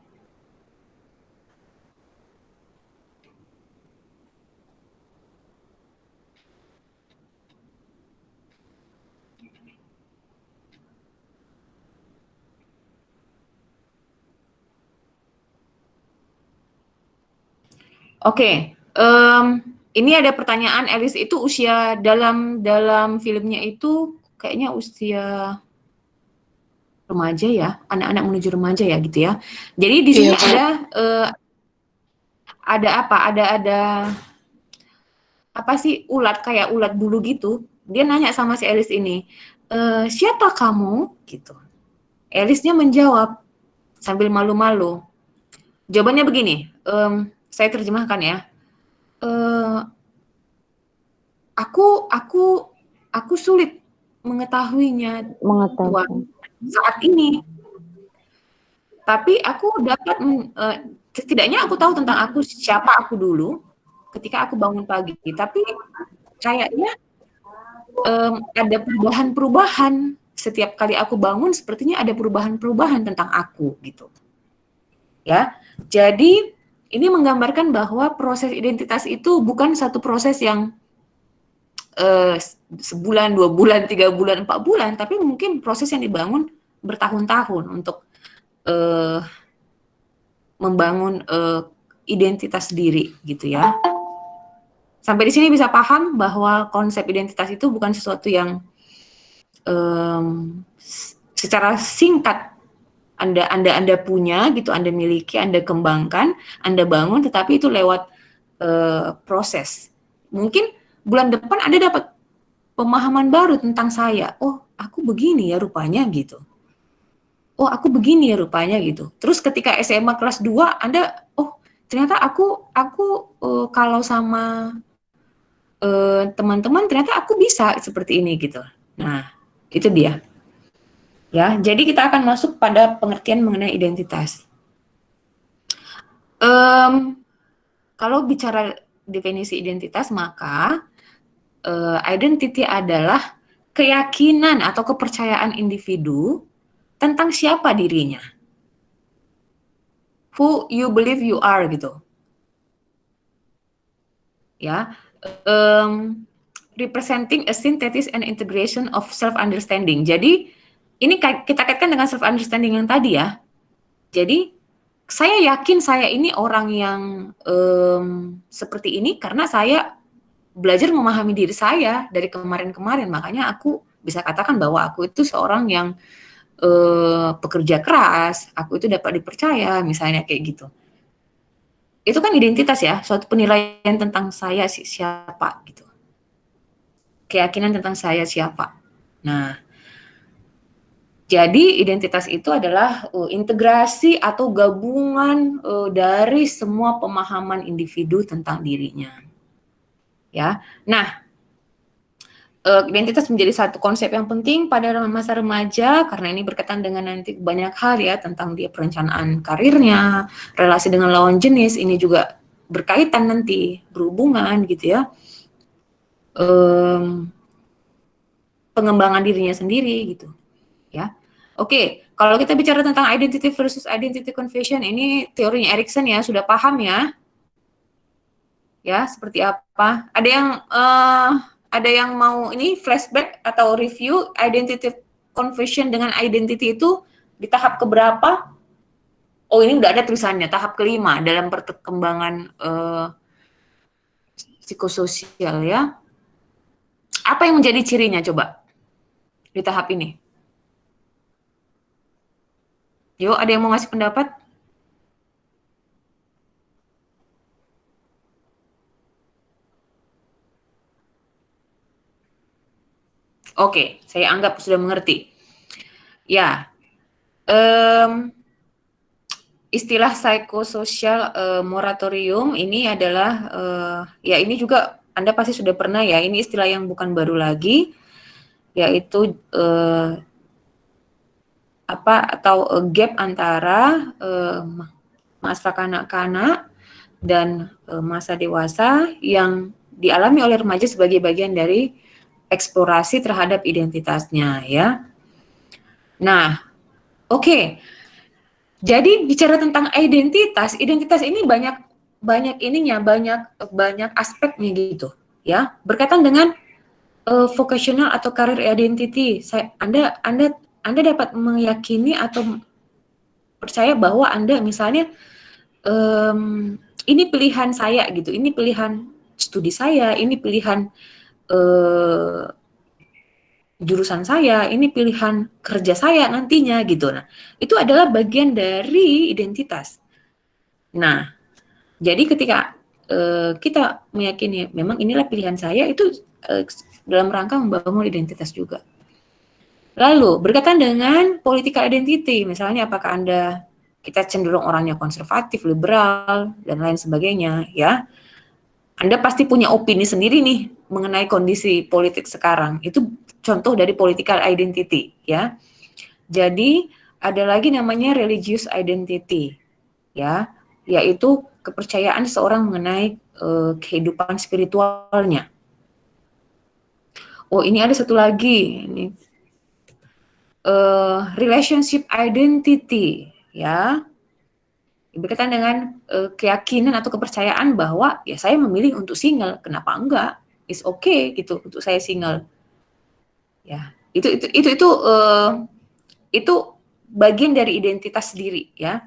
Oke, ini ada pertanyaan, Alice itu usia dalam filmnya itu kayaknya usia remaja ya, anak-anak menuju remaja ya gitu ya. Jadi di sini ada apa? Ada apa sih, ulat, kayak ulat bulu gitu. Dia nanya sama si Alice ini, siapa kamu? Gitu. Alice-nya menjawab sambil malu-malu. Jawabannya begini, saya terjemahkan ya. Aku sulit mengetahuinya Tuhan saat ini. Tapi aku dapat setidaknya aku tahu tentang aku, siapa aku dulu ketika aku bangun pagi. Tapi kayaknya ada perubahan-perubahan setiap kali aku bangun, sepertinya ada perubahan-perubahan tentang aku gitu. Ya. Jadi ini menggambarkan bahwa proses identitas itu bukan satu proses yang sebulan, 2 bulan, 3 bulan, 4 bulan, tapi mungkin proses yang dibangun bertahun-tahun untuk membangun identitas diri gitu ya. Sampai di sini bisa paham bahwa konsep identitas itu bukan sesuatu yang secara singkat Anda punya gitu, Anda miliki, Anda kembangkan, Anda bangun, tetapi itu lewat proses. Mungkin bulan depan Anda dapat pemahaman baru tentang saya. Oh, aku begini ya rupanya gitu. Oh, aku begini ya rupanya gitu. Terus ketika SMA kelas 2, Anda, oh, ternyata aku kalau sama teman-teman ternyata aku bisa seperti ini gitu. Nah, itu dia. Ya, jadi kita akan masuk pada pengertian mengenai identitas. Kalau bicara definisi identitas, maka identity adalah keyakinan atau kepercayaan individu tentang siapa dirinya. Who you believe you are gitu. Ya, representing a synthesis and integration of self-understanding. Jadi, ini kita kaitkan dengan self-understanding yang tadi ya. Jadi, saya yakin saya ini orang yang seperti ini karena saya belajar memahami diri saya dari kemarin-kemarin. Makanya aku bisa katakan bahwa aku itu seorang yang pekerja keras, aku itu dapat dipercaya, misalnya kayak gitu. itu kan identitas ya, suatu penilaian tentang saya siapa gitu. Keyakinan tentang saya siapa. Nah, jadi identitas itu adalah integrasi atau gabungan dari semua pemahaman individu tentang dirinya. Ya. Nah, identitas menjadi satu konsep yang penting pada masa remaja karena ini berkaitan dengan nanti banyak hal ya tentang dia perencanaan karirnya, relasi dengan lawan jenis, ini juga berkaitan nanti berhubungan gitu ya. Pengembangan dirinya sendiri gitu ya. Oke, kalau kita bicara tentang identity versus identity confusion, ini teorinya Erikson ya, sudah paham ya? Ya, seperti apa? Ada yang mau ini flashback atau review identity confusion dengan identity itu di tahap keberapa? Oh, ini udah ada tulisannya, tahap kelima dalam perkembangan psikososial ya. Apa yang menjadi cirinya coba di tahap ini? Yuk, ada yang mau ngasih pendapat? Oke, saya anggap sudah mengerti. Ya, istilah psikososial moratorium ini adalah, ya ini juga Anda pasti sudah pernah ya, ini istilah yang bukan baru lagi, yaitu gap antara masa kanak-kanak dan masa dewasa yang dialami oleh remaja sebagai bagian dari eksplorasi terhadap identitasnya ya. Nah, oke. Jadi bicara tentang identitas ini banyak ininya, banyak aspeknya gitu ya. Berkaitan dengan vocational atau career identity. Anda dapat meyakini atau percaya bahwa Anda misalnya ini pilihan saya gitu, ini pilihan studi saya, ini pilihan jurusan saya, ini pilihan kerja saya nantinya gitu. Nah, itu adalah bagian dari identitas. Nah, jadi ketika kita meyakini memang inilah pilihan saya, itu dalam rangka membangun identitas juga. Lalu berkaitan dengan political identity, misalnya apakah kita cenderung orangnya konservatif, liberal, dan lain sebagainya, ya. Anda pasti punya opini sendiri nih mengenai kondisi politik sekarang. Itu contoh dari political identity, ya. Jadi ada lagi namanya religious identity, ya, yaitu kepercayaan seorang mengenai kehidupan spiritualnya. Oh, ini ada satu lagi, ini relationship identity, ya, berkaitan dengan keyakinan atau kepercayaan bahwa ya saya memilih untuk single, kenapa enggak? It's okay gitu untuk saya single. Ya, itu bagian dari identitas diri ya.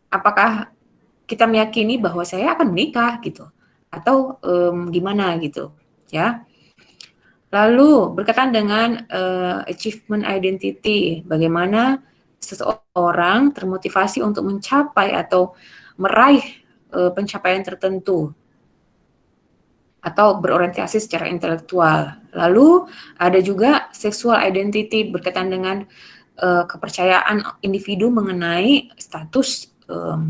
Apakah kita meyakini bahwa saya akan menikah gitu atau gimana gitu ya. Lalu berkaitan dengan achievement identity, bagaimana seseorang termotivasi untuk mencapai atau meraih pencapaian tertentu atau berorientasi secara intelektual. Lalu ada juga sexual identity berkaitan dengan kepercayaan individu mengenai status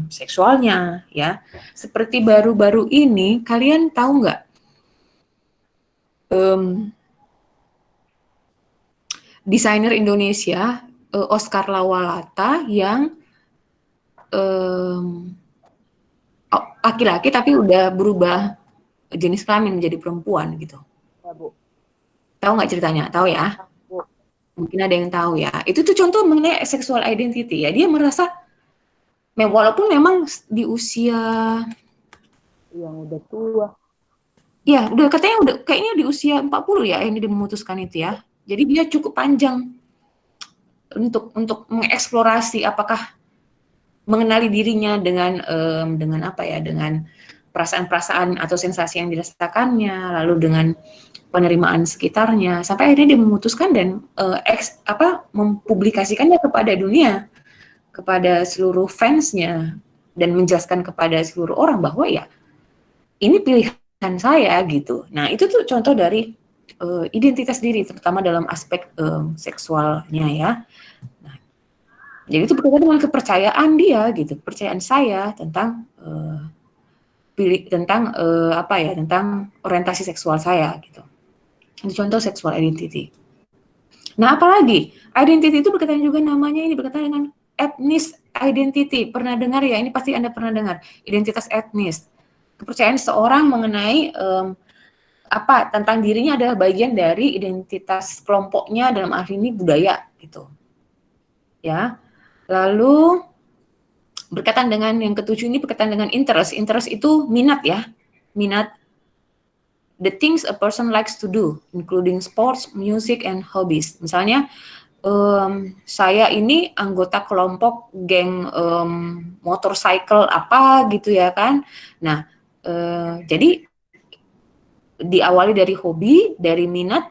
seksualnya ya. Seperti baru-baru ini kalian tahu nggak desainer Indonesia Oscar Lawalata yang laki-laki tapi udah berubah jenis kelamin menjadi perempuan gitu. Ya, Bu. Tahu nggak ceritanya? Tahu ya? Bu. Mungkin ada yang tahu ya. Itu tuh contoh mengenai sexual identity ya. Dia merasa walaupun memang di usia yang udah tua. Ya, udah katanya kayaknya di usia 40 ya yang dia memutuskan itu ya. Jadi dia cukup panjang untuk mengeksplorasi apakah mengenali dirinya dengan apa ya, dengan perasaan-perasaan atau sensasi yang dirasakannya, lalu dengan penerimaan sekitarnya, sampai akhirnya dia memutuskan dan mempublikasikannya kepada dunia, kepada seluruh fansnya, dan menjelaskan kepada seluruh orang bahwa ya ini pilihan saya gitu. Nah itu tuh contoh dari identitas diri, terutama dalam aspek seksualnya ya. Nah, jadi itu berkaitan dengan kepercayaan dia gitu, kepercayaan saya tentang tentang orientasi seksual saya gitu. Itu contoh sexual identity. Nah, apalagi identity itu berkaitan juga namanya ini berkaitan dengan ethnic identity. Pernah dengar ya? Ini pasti Anda pernah dengar. Identitas etnis. Kepercayaan seorang mengenai tentang dirinya adalah bagian dari identitas kelompoknya, dalam arti ini budaya gitu. Ya. Lalu berkaitan dengan yang ketujuh ini berkaitan dengan interest. Interest itu minat ya. Minat. The things a person likes to do, including sports, music, and hobbies. Misalnya, saya ini anggota kelompok geng motorcycle apa gitu ya kan. Nah, jadi diawali dari hobi, dari minat,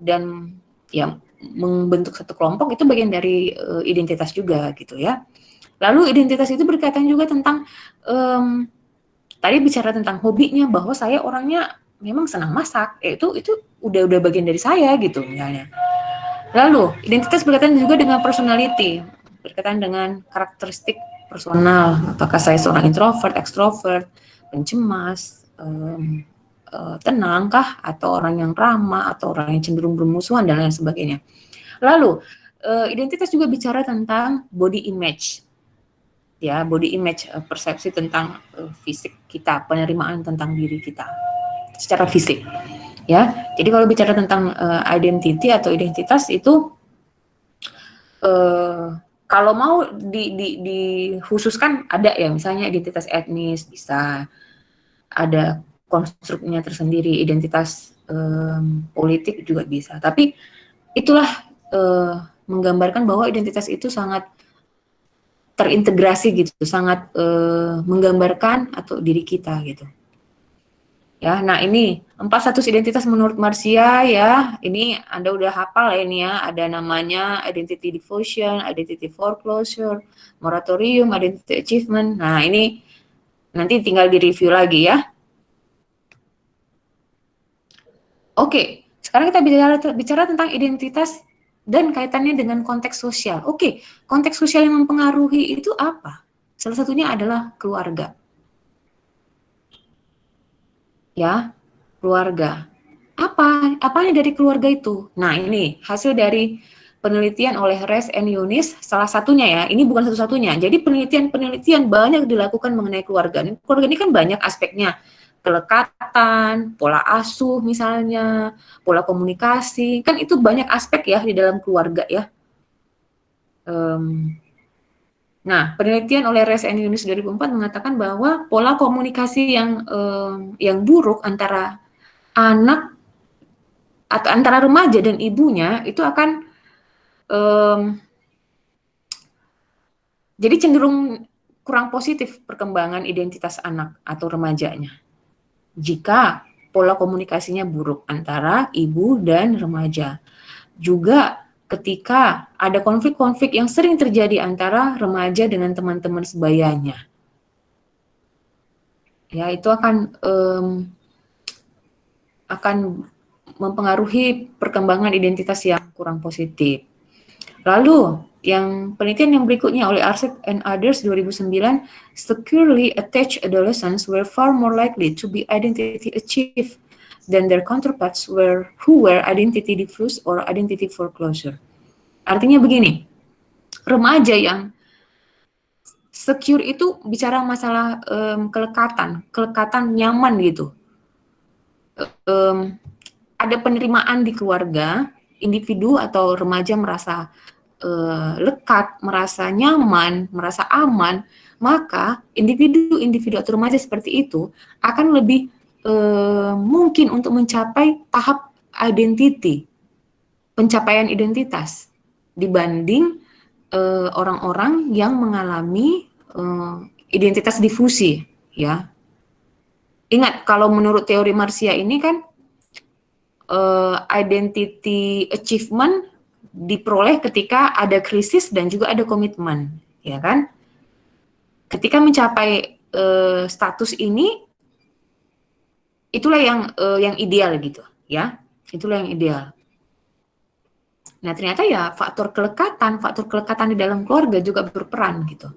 dan ya membentuk satu kelompok itu bagian dari identitas juga gitu ya. Lalu identitas itu berkaitan juga tentang tadi bicara tentang hobinya, bahwa saya orangnya memang senang masak, itu udah bagian dari saya gitu misalnya. Lalu identitas berkaitan juga dengan personality, berkaitan dengan karakteristik personal, apakah saya seorang introvert, extrovert, pencemas, tenangkah, atau orang yang ramah, atau orang yang cenderung bermusuhan dan lain sebagainya. Lalu identitas juga bicara tentang body image. Ya, body image, persepsi tentang fisik kita, penerimaan tentang diri kita secara fisik, ya. Jadi kalau bicara tentang identity atau identitas itu, kalau mau dikhususkan ada ya, misalnya identitas etnis, bisa ada konstruknya tersendiri, identitas politik juga bisa. Tapi itulah menggambarkan bahwa identitas itu sangat terintegrasi gitu, sangat menggambarkan atau diri kita gitu. Ya, nah ini 4 status identitas menurut Marcia ya. Ini Anda udah hafal ya ini ya. Ada namanya identity devotion, identity foreclosure, moratorium, identity achievement. Nah, ini nanti tinggal di-review lagi ya. Oke, sekarang kita bicara tentang identitas dan kaitannya dengan konteks sosial. Oke, konteks sosial yang mempengaruhi itu apa? Salah satunya adalah keluarga. Ya, keluarga. Apanya dari keluarga itu? Nah, ini hasil dari penelitian oleh Res and Yunis, salah satunya ya, ini bukan satu-satunya. Jadi penelitian banyak dilakukan mengenai keluarga. Keluarga ini kan banyak aspeknya. Kelekatan, pola asuh misalnya, pola komunikasi, kan itu banyak aspek ya di dalam keluarga ya. Nah, penelitian oleh Res and Yunis 2004 mengatakan bahwa pola komunikasi yang buruk antara anak atau antara remaja dan ibunya itu akan jadi cenderung kurang positif perkembangan identitas anak atau remajanya jika pola komunikasinya buruk antara ibu dan remaja. Juga ketika ada konflik-konflik yang sering terjadi antara remaja dengan teman-teman sebayanya. Ya, itu akan mempengaruhi perkembangan identitas yang kurang positif. Lalu, penelitian yang berikutnya oleh Arset and others 2009, securely attached adolescents were far more likely to be identity achieved than their counterparts who were identity diffuse or identity foreclosure. Artinya begini, remaja yang secure itu bicara masalah kelekatan nyaman gitu. Ada penerimaan di keluarga, individu atau remaja merasa lekat, merasa nyaman, merasa aman, maka individu atau remaja seperti itu akan lebih mungkin untuk mencapai tahap identity, pencapaian identitas dibanding orang-orang yang mengalami identitas difusi, ya. Ingat, kalau menurut teori Marcia ini kan identity achievement diperoleh ketika ada krisis dan juga ada komitmen, ya kan? ketika mencapai status ini, itulah yang ideal gitu, ya. Itulah yang ideal. Nah, ternyata ya faktor kelekatan di dalam keluarga juga berperan gitu.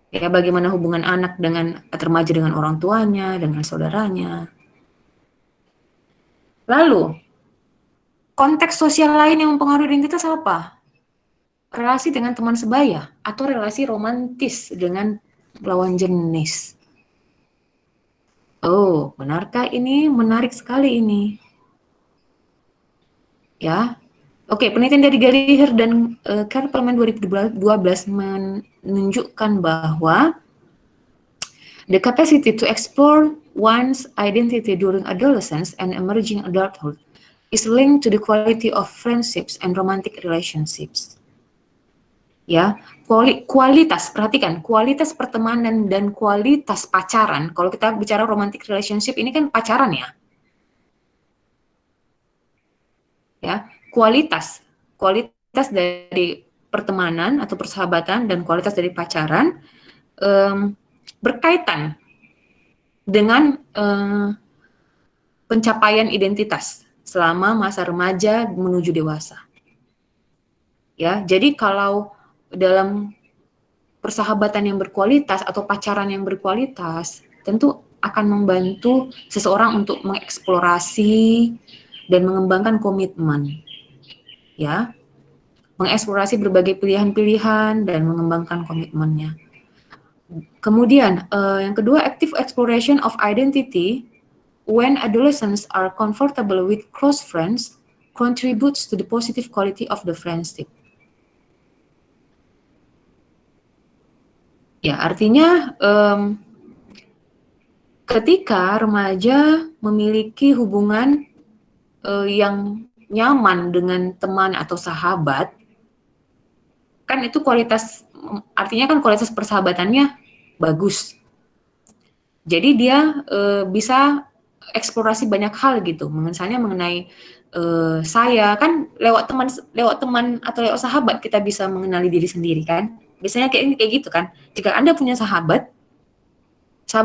Ya, bagaimana hubungan anak dengan remaja dengan orang tuanya, dengan saudaranya. Lalu, konteks sosial lain yang mempengaruhi identitas apa? Relasi dengan teman sebaya atau relasi romantis dengan lawan jenis. Oh, benarkah ini? Menarik sekali ini. Ya. Oke, penelitian dari Gallagher dan Kerpelman 2012 menunjukkan bahwa the capacity to explore one's identity during adolescence and emerging adulthood is linked to the quality of friendships and romantic relationships. Ya, kualitas, perhatikan, kualitas pertemanan dan kualitas pacaran. Kalau kita bicara romantic relationship, ini kan pacaran ya. Ya, kualitas dari pertemanan atau persahabatan dan kualitas dari pacaran berkaitan dengan pencapaian identitas selama masa remaja menuju dewasa. Ya, jadi kalau dalam persahabatan yang berkualitas atau pacaran yang berkualitas, tentu akan membantu seseorang untuk mengeksplorasi dan mengembangkan komitmen, ya, mengeksplorasi berbagai pilihan-pilihan dan mengembangkan komitmennya. Kemudian yang kedua, active exploration of identity when adolescents are comfortable with close friends contributes to the positive quality of the friendship. Ya, artinya ketika remaja memiliki hubungan yang nyaman dengan teman atau sahabat, kan itu kualitas, artinya kan kualitas persahabatannya bagus. Jadi dia bisa eksplorasi banyak hal gitu, misalnya mengenai saya kan lewat teman atau lewat sahabat kita bisa mengenali diri sendiri kan. Biasanya kayak gitu kan. Jika Anda punya sahabat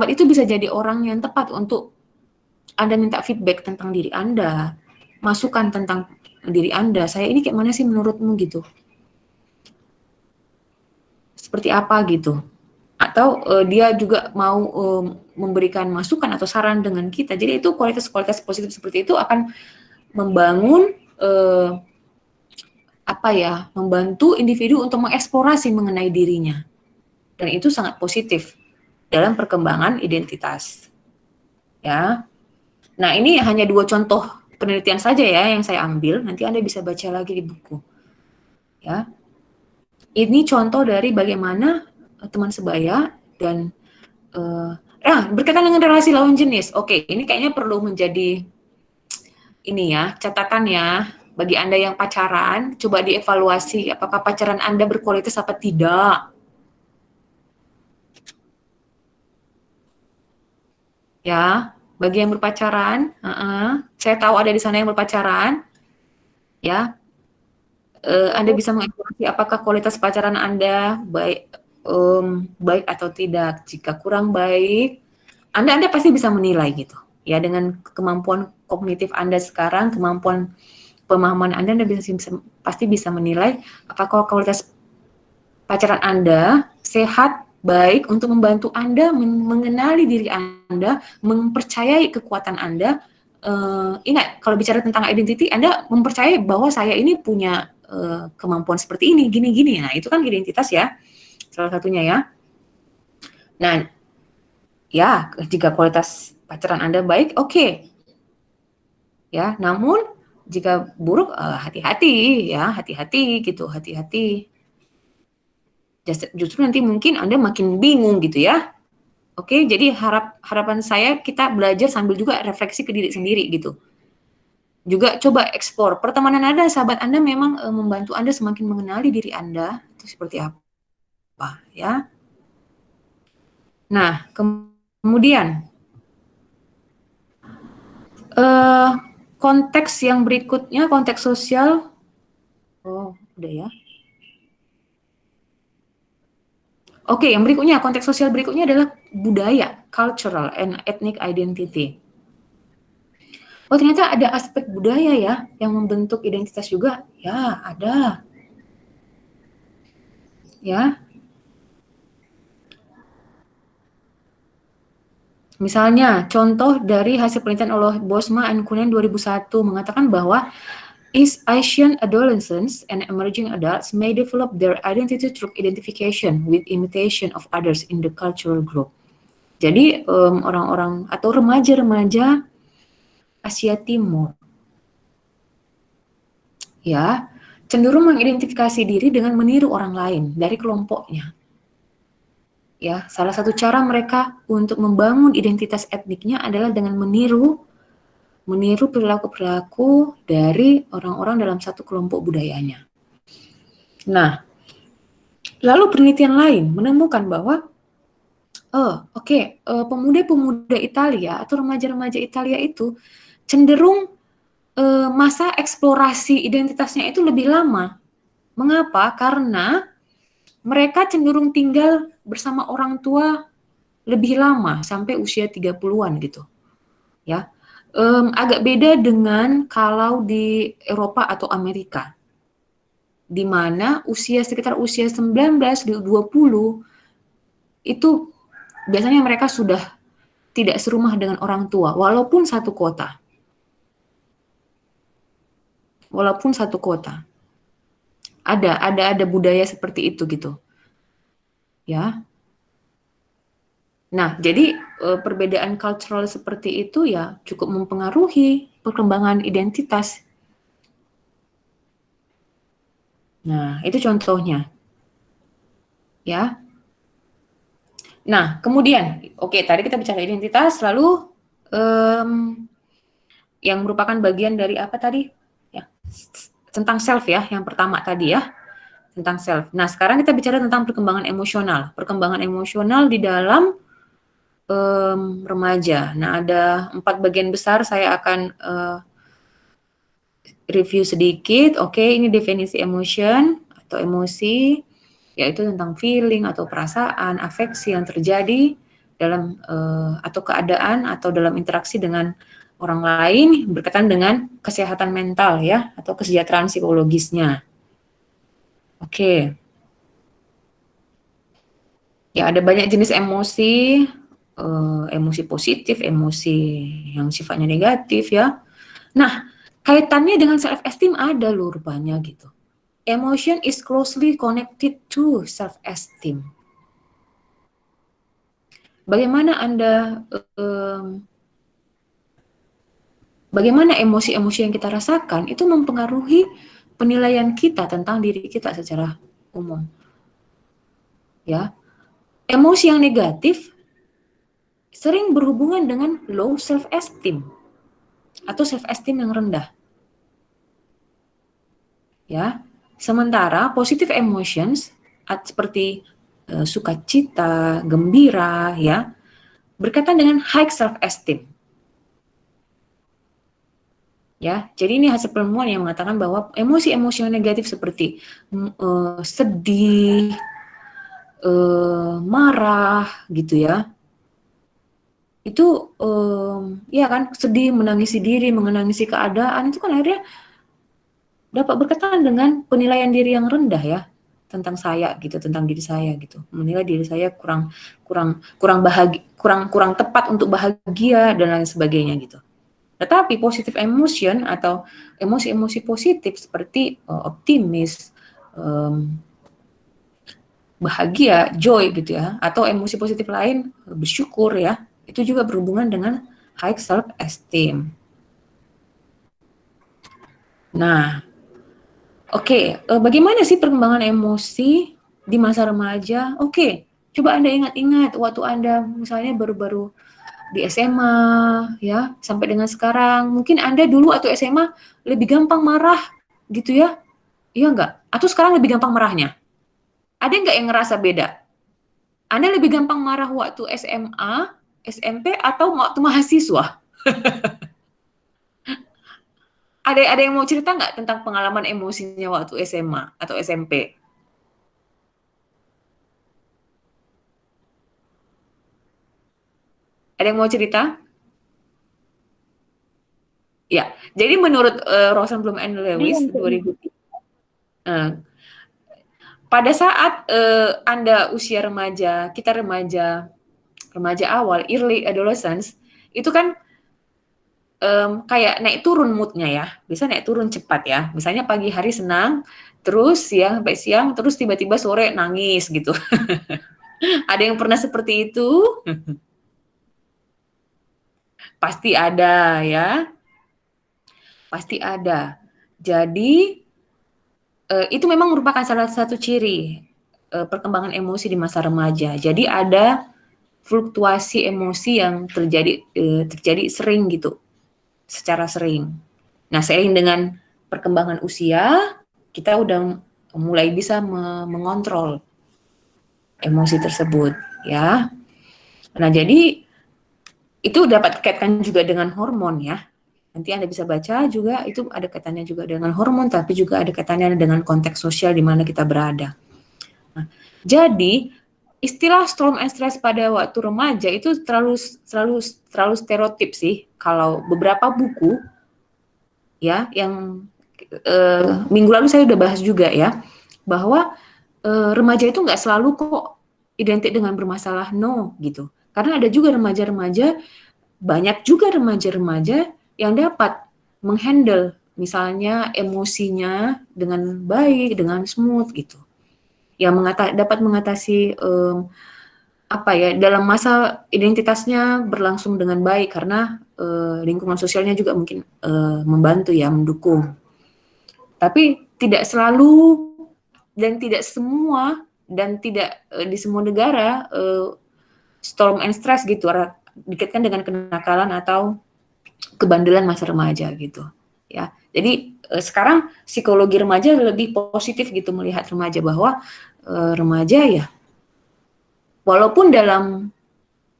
itu bisa jadi orang yang tepat untuk Anda minta feedback tentang diri Anda, masukan tentang diri Anda, saya ini kayak mana sih menurutmu gitu. Seperti apa gitu. Atau dia juga mau memberikan masukan atau saran dengan kita. Jadi itu kualitas-kualitas positif seperti itu akan membangun membantu individu untuk mengeksplorasi mengenai dirinya. Dan itu sangat positif dalam perkembangan identitas. Ya. Nah, ini hanya 2 contoh penelitian saja ya yang saya ambil, nanti Anda bisa baca lagi di buku. Ya. Ini contoh dari bagaimana teman sebaya dan berkaitan dengan relasi lawan jenis. Oke, ini kayaknya perlu menjadi ini ya, catatan ya. Bagi Anda yang pacaran, coba dievaluasi apakah pacaran Anda berkualitas apa tidak. Ya, bagi yang berpacaran, saya tahu ada di sana yang berpacaran, ya. Anda bisa mengevaluasi apakah kualitas pacaran Anda baik atau tidak. Jika kurang baik, Anda pasti bisa menilai gitu. Ya, dengan kemampuan kognitif Anda sekarang, kemampuan pemahaman Anda pasti bisa menilai apakah kualitas pacaran Anda sehat, baik untuk membantu Anda mengenali diri Anda, mempercayai kekuatan Anda. Ingat, kalau bicara tentang identity, Anda mempercayai bahwa saya ini punya kemampuan seperti ini, gini-gini. Nah, itu kan identitas ya, salah satunya ya. Nah, ya, jika kualitas pacaran Anda baik, oke. Ya, namun jika buruk, hati-hati ya, hati-hati gitu, hati-hati. Justru nanti mungkin Anda makin bingung gitu ya. Oke, jadi harapan saya kita belajar sambil juga refleksi ke diri sendiri gitu. Juga coba eksplor pertemanan Anda, sahabat Anda memang membantu Anda semakin mengenali diri Anda itu seperti apa ya. Nah, kemudian konteks yang berikutnya, konteks sosial. Oh, udah ya. Oke, yang berikutnya, konteks sosial berikutnya adalah budaya, cultural and ethnic identity. Oh, ternyata ada aspek budaya ya yang membentuk identitas juga. Ya, ada. Ya. Misalnya, contoh dari hasil penelitian oleh Bosma and Kunen 2001 mengatakan bahwa East Asian adolescents and emerging adults may develop their identity through identification with imitation of others in the cultural group. Jadi orang-orang atau remaja-remaja Asia Timur ya cenderung mengidentifikasi diri dengan meniru orang lain dari kelompoknya. Ya, salah satu cara mereka untuk membangun identitas etniknya adalah dengan meniru perilaku-perilaku dari orang-orang dalam satu kelompok budayanya. Nah, lalu penelitian lain menemukan bahwa pemuda-pemuda Italia atau remaja-remaja Italia itu cenderung masa eksplorasi identitasnya itu lebih lama. Mengapa? Karena mereka cenderung tinggal bersama orang tua lebih lama sampai usia 30-an gitu. Ya. Agak beda dengan kalau di Eropa atau Amerika. Di mana sekitar usia 19-20 itu biasanya mereka sudah tidak serumah dengan orang tua walaupun satu kota. Ada budaya seperti itu gitu. Ya. Nah, jadi perbedaan cultural seperti itu ya cukup mempengaruhi perkembangan identitas. Nah, itu contohnya. Ya. Nah, kemudian, tadi kita bicara identitas, lalu yang merupakan bagian dari apa tadi? Ya, tentang self ya, yang pertama tadi ya, tentang self. Nah, sekarang kita bicara tentang perkembangan emosional. Perkembangan emosional di dalam remaja. Nah, ada 4 bagian besar, saya akan review sedikit. Ini definisi emotion atau emosi, yaitu tentang feeling atau perasaan, afeksi yang terjadi dalam atau keadaan atau dalam interaksi dengan orang lain berkaitan dengan kesehatan mental ya atau kesejahteraan psikologisnya. Ya, ada banyak jenis emosi, emosi positif, emosi yang sifatnya negatif ya. Nah, kaitannya dengan self-esteem ada loh rupanya gitu. Emotion is closely connected to self-esteem. Bagaimana emosi-emosi yang kita rasakan itu mempengaruhi penilaian kita tentang diri kita secara umum. Ya. Emosi yang negatif sering berhubungan dengan low self-esteem atau self-esteem yang rendah. Ya. Sementara positive emotions seperti sukacita, gembira ya, berkaitan dengan high self-esteem. Ya, jadi ini hasil penemuan yang mengatakan bahwa emosi-emosi yang negatif seperti sedih, marah gitu ya, itu ya kan sedih, menangisi diri, menangisi keadaan itu kan akhirnya dapat berkaitan dengan penilaian diri yang rendah ya tentang saya gitu, tentang diri saya gitu, menilai diri saya kurang tepat untuk bahagia dan lain sebagainya gitu. Tetapi positive emotion atau emosi-emosi positif seperti optimis, bahagia, joy gitu ya, atau emosi positif lain, bersyukur ya, itu juga berhubungan dengan high self-esteem. Nah, bagaimana sih perkembangan emosi di masa remaja? Coba Anda ingat-ingat waktu Anda misalnya baru-baru di SMA ya sampai dengan sekarang, mungkin Anda dulu atau SMA lebih gampang marah gitu ya, iya enggak? Atau sekarang lebih gampang marahnya? Ada enggak yang ngerasa beda? Anda lebih gampang marah waktu SMA, SMP atau waktu mahasiswa? Ada yang mau cerita nggak tentang pengalaman emosinya waktu SMA atau SMP? Ada yang mau cerita? Ya, jadi menurut Rosenblum and Lewis 2003, pada saat Anda usia remaja, kita remaja awal, early adolescence, itu kan kayak naik turun moodnya ya, bisa naik turun cepat ya. Misalnya pagi hari senang, terus siang sampai siang, terus tiba-tiba sore nangis gitu. Ada yang pernah seperti itu? Pasti ada ya, pasti ada. Jadi itu memang merupakan salah satu ciri perkembangan emosi di masa remaja. Jadi ada fluktuasi emosi yang terjadi sering gitu, secara sering. Nah, seiring dengan perkembangan usia, kita udah mulai bisa mengontrol emosi tersebut, ya. Nah, jadi itu dapat dikaitkan juga dengan hormon ya. Nanti Anda bisa baca juga, itu ada kaitannya juga dengan hormon, tapi juga ada kaitannya dengan konteks sosial di mana kita berada. Nah, jadi istilah storm and stress pada waktu remaja itu terlalu stereotip sih. Kalau beberapa buku ya yang minggu lalu saya udah bahas juga ya, bahwa remaja itu nggak selalu kok identik dengan bermasalah, no gitu. Karena ada juga remaja-remaja, banyak juga remaja-remaja yang dapat menghandle misalnya emosinya dengan baik, dengan smooth gitu. Yang dapat mengatasi dalam masa identitasnya berlangsung dengan baik karena lingkungan sosialnya juga mungkin membantu ya, mendukung. Tapi tidak selalu dan tidak semua dan tidak di semua negara storm and stress gitu dikaitkan dengan kenakalan atau kebandelan masa remaja gitu ya. Jadi sekarang psikologi remaja lebih positif gitu melihat remaja, bahwa remaja ya walaupun dalam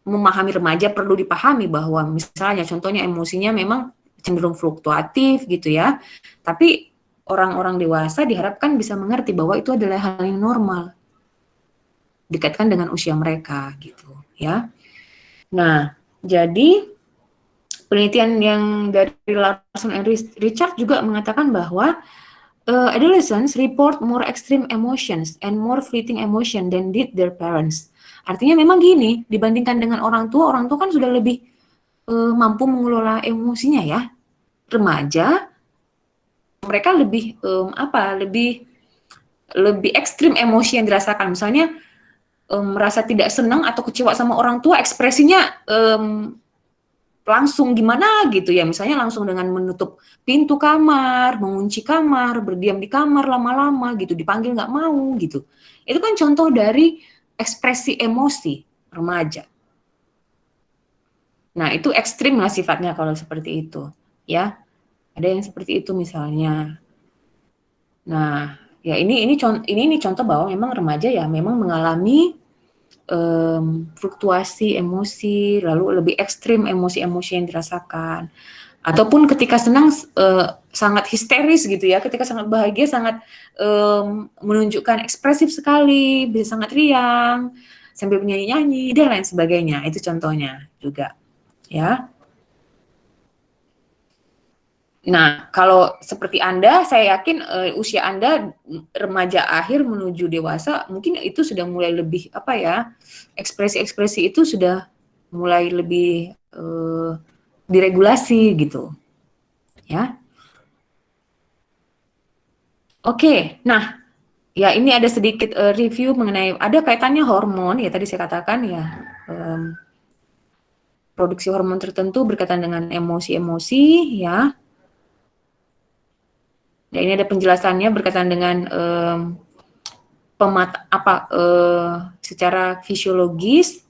memahami remaja perlu dipahami bahwa misalnya contohnya emosinya memang cenderung fluktuatif gitu ya, tapi orang-orang dewasa diharapkan bisa mengerti bahwa itu adalah hal yang normal dikaitkan dengan usia mereka gitu ya. Nah, jadi penelitian yang dari Larson and Richard juga mengatakan bahwa adolescents report more extreme emotions and more fleeting emotion than did their parents. Artinya memang gini, dibandingkan dengan orang tua kan sudah lebih mampu mengelola emosinya ya. Remaja mereka lebih lebih ekstrim emosi yang dirasakan. Misalnya merasa tidak senang atau kecewa sama orang tua, ekspresinya langsung gimana gitu ya, misalnya langsung dengan menutup pintu kamar, mengunci kamar, berdiam di kamar lama-lama gitu, dipanggil nggak mau gitu. Itu kan contoh dari ekspresi emosi remaja. Nah, itu ekstrim lah sifatnya kalau seperti itu ya. Ada yang seperti itu misalnya. Nah, ya ini contoh bahwa memang remaja ya memang mengalami fluktuasi emosi, lalu lebih ekstrim emosi-emosi yang dirasakan. Ataupun ketika senang sangat histeris gitu ya, ketika sangat bahagia sangat menunjukkan ekspresif sekali, bisa sangat riang, sambil menyanyi-nyanyi dan lain sebagainya. Itu contohnya juga, ya. Nah, kalau seperti Anda, saya yakin usia Anda remaja akhir menuju dewasa, mungkin itu sudah mulai lebih ekspresi-ekspresi itu sudah mulai lebih diregulasi gitu, ya. Oke, nah, ya ini ada sedikit review mengenai ada kaitannya hormon ya, tadi saya katakan ya, produksi hormon tertentu berkaitan dengan emosi-emosi ya. Ya, ini ada penjelasannya berkaitan dengan secara fisiologis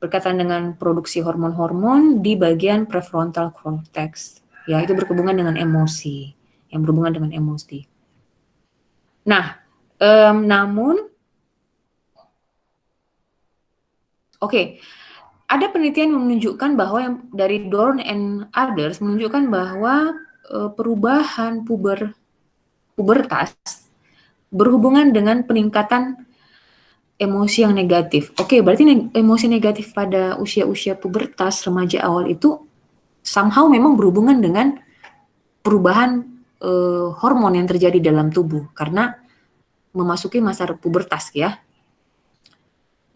berkaitan dengan produksi hormon-hormon di bagian prefrontal cortex. Ya, itu berhubungan dengan emosi, yang berhubungan dengan emosi. Nah, namun ada penelitian yang menunjukkan bahwa dari Dorn and others menunjukkan bahwa perubahan pubertas berhubungan dengan peningkatan emosi yang negatif. Oke, berarti emosi negatif pada usia-usia pubertas, remaja awal itu somehow memang berhubungan dengan perubahan hormon yang terjadi dalam tubuh karena memasuki masa pubertas ya.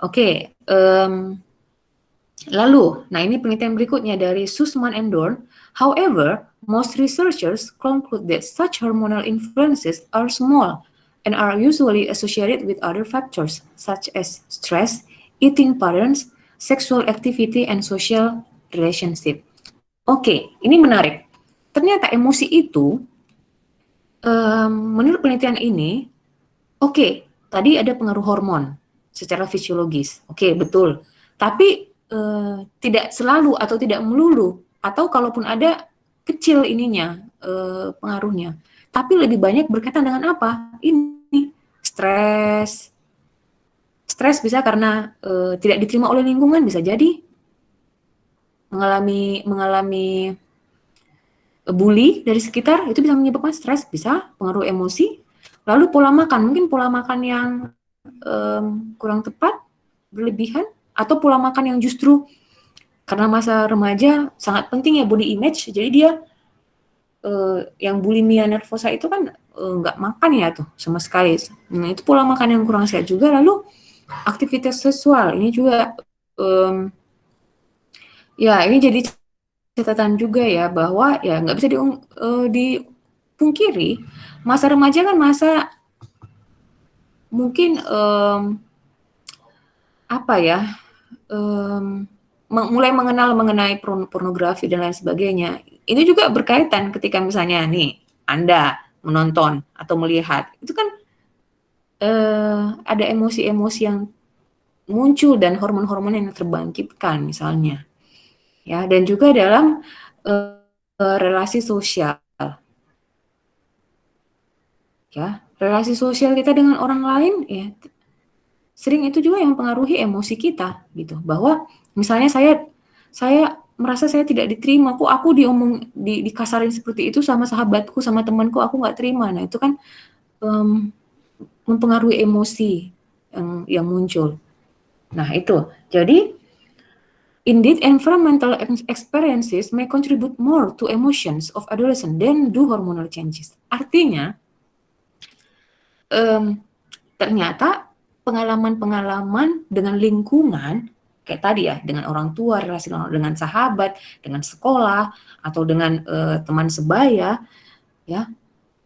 Oke, lalu, nah ini penelitian berikutnya dari Sussman and Dorn. However, most researchers conclude that such hormonal influences are small and are usually associated with other factors such as stress, eating patterns, sexual activity, and social relationship. Oke, ini menarik. Ternyata emosi itu, menurut penelitian ini, oke, tadi ada pengaruh hormon secara fisiologis. Oke, betul. Tapi tidak selalu atau tidak melulu, atau kalaupun ada kecil ininya pengaruhnya. Tapi lebih banyak berkaitan dengan apa? Ini stres. Stres bisa karena tidak diterima oleh lingkungan, bisa jadi mengalami bully dari sekitar, itu bisa menyebabkan stres, bisa pengaruh emosi. Lalu pola makan, mungkin pola makan yang kurang tepat, berlebihan, atau pola makan yang justru karena masa remaja sangat penting ya body image, jadi dia yang bulimia nervosa itu kan nggak makan ya tuh sama sekali. Nah itu pola makan yang kurang sehat juga. Lalu aktivitas seksual ini juga ya ini jadi catatan juga ya bahwa ya nggak bisa dipungkiri masa remaja kan masa mungkin apa ya mulai mengenal mengenai pornografi dan lain sebagainya. Ini juga berkaitan ketika misalnya nih Anda menonton atau melihat, itu kan ada emosi-emosi yang muncul dan hormon-hormon yang terbangkitkan misalnya. Ya, dan juga dalam relasi sosial. Ya, relasi sosial kita dengan orang lain ya sering itu juga yang mempengaruhi emosi kita gitu. Bahwa misalnya saya merasa saya tidak diterima, kok aku dikasarin seperti itu sama sahabatku, sama temanku, aku nggak terima. Nah, itu kan mempengaruhi emosi yang muncul. Nah, itu. Jadi indeed, environmental experiences may contribute more to emotions of adolescent than do hormonal changes. Artinya, ternyata pengalaman-pengalaman dengan lingkungan, kayak tadi ya, dengan orang tua, relasi dengan sahabat, dengan sekolah, atau dengan teman sebaya, ya,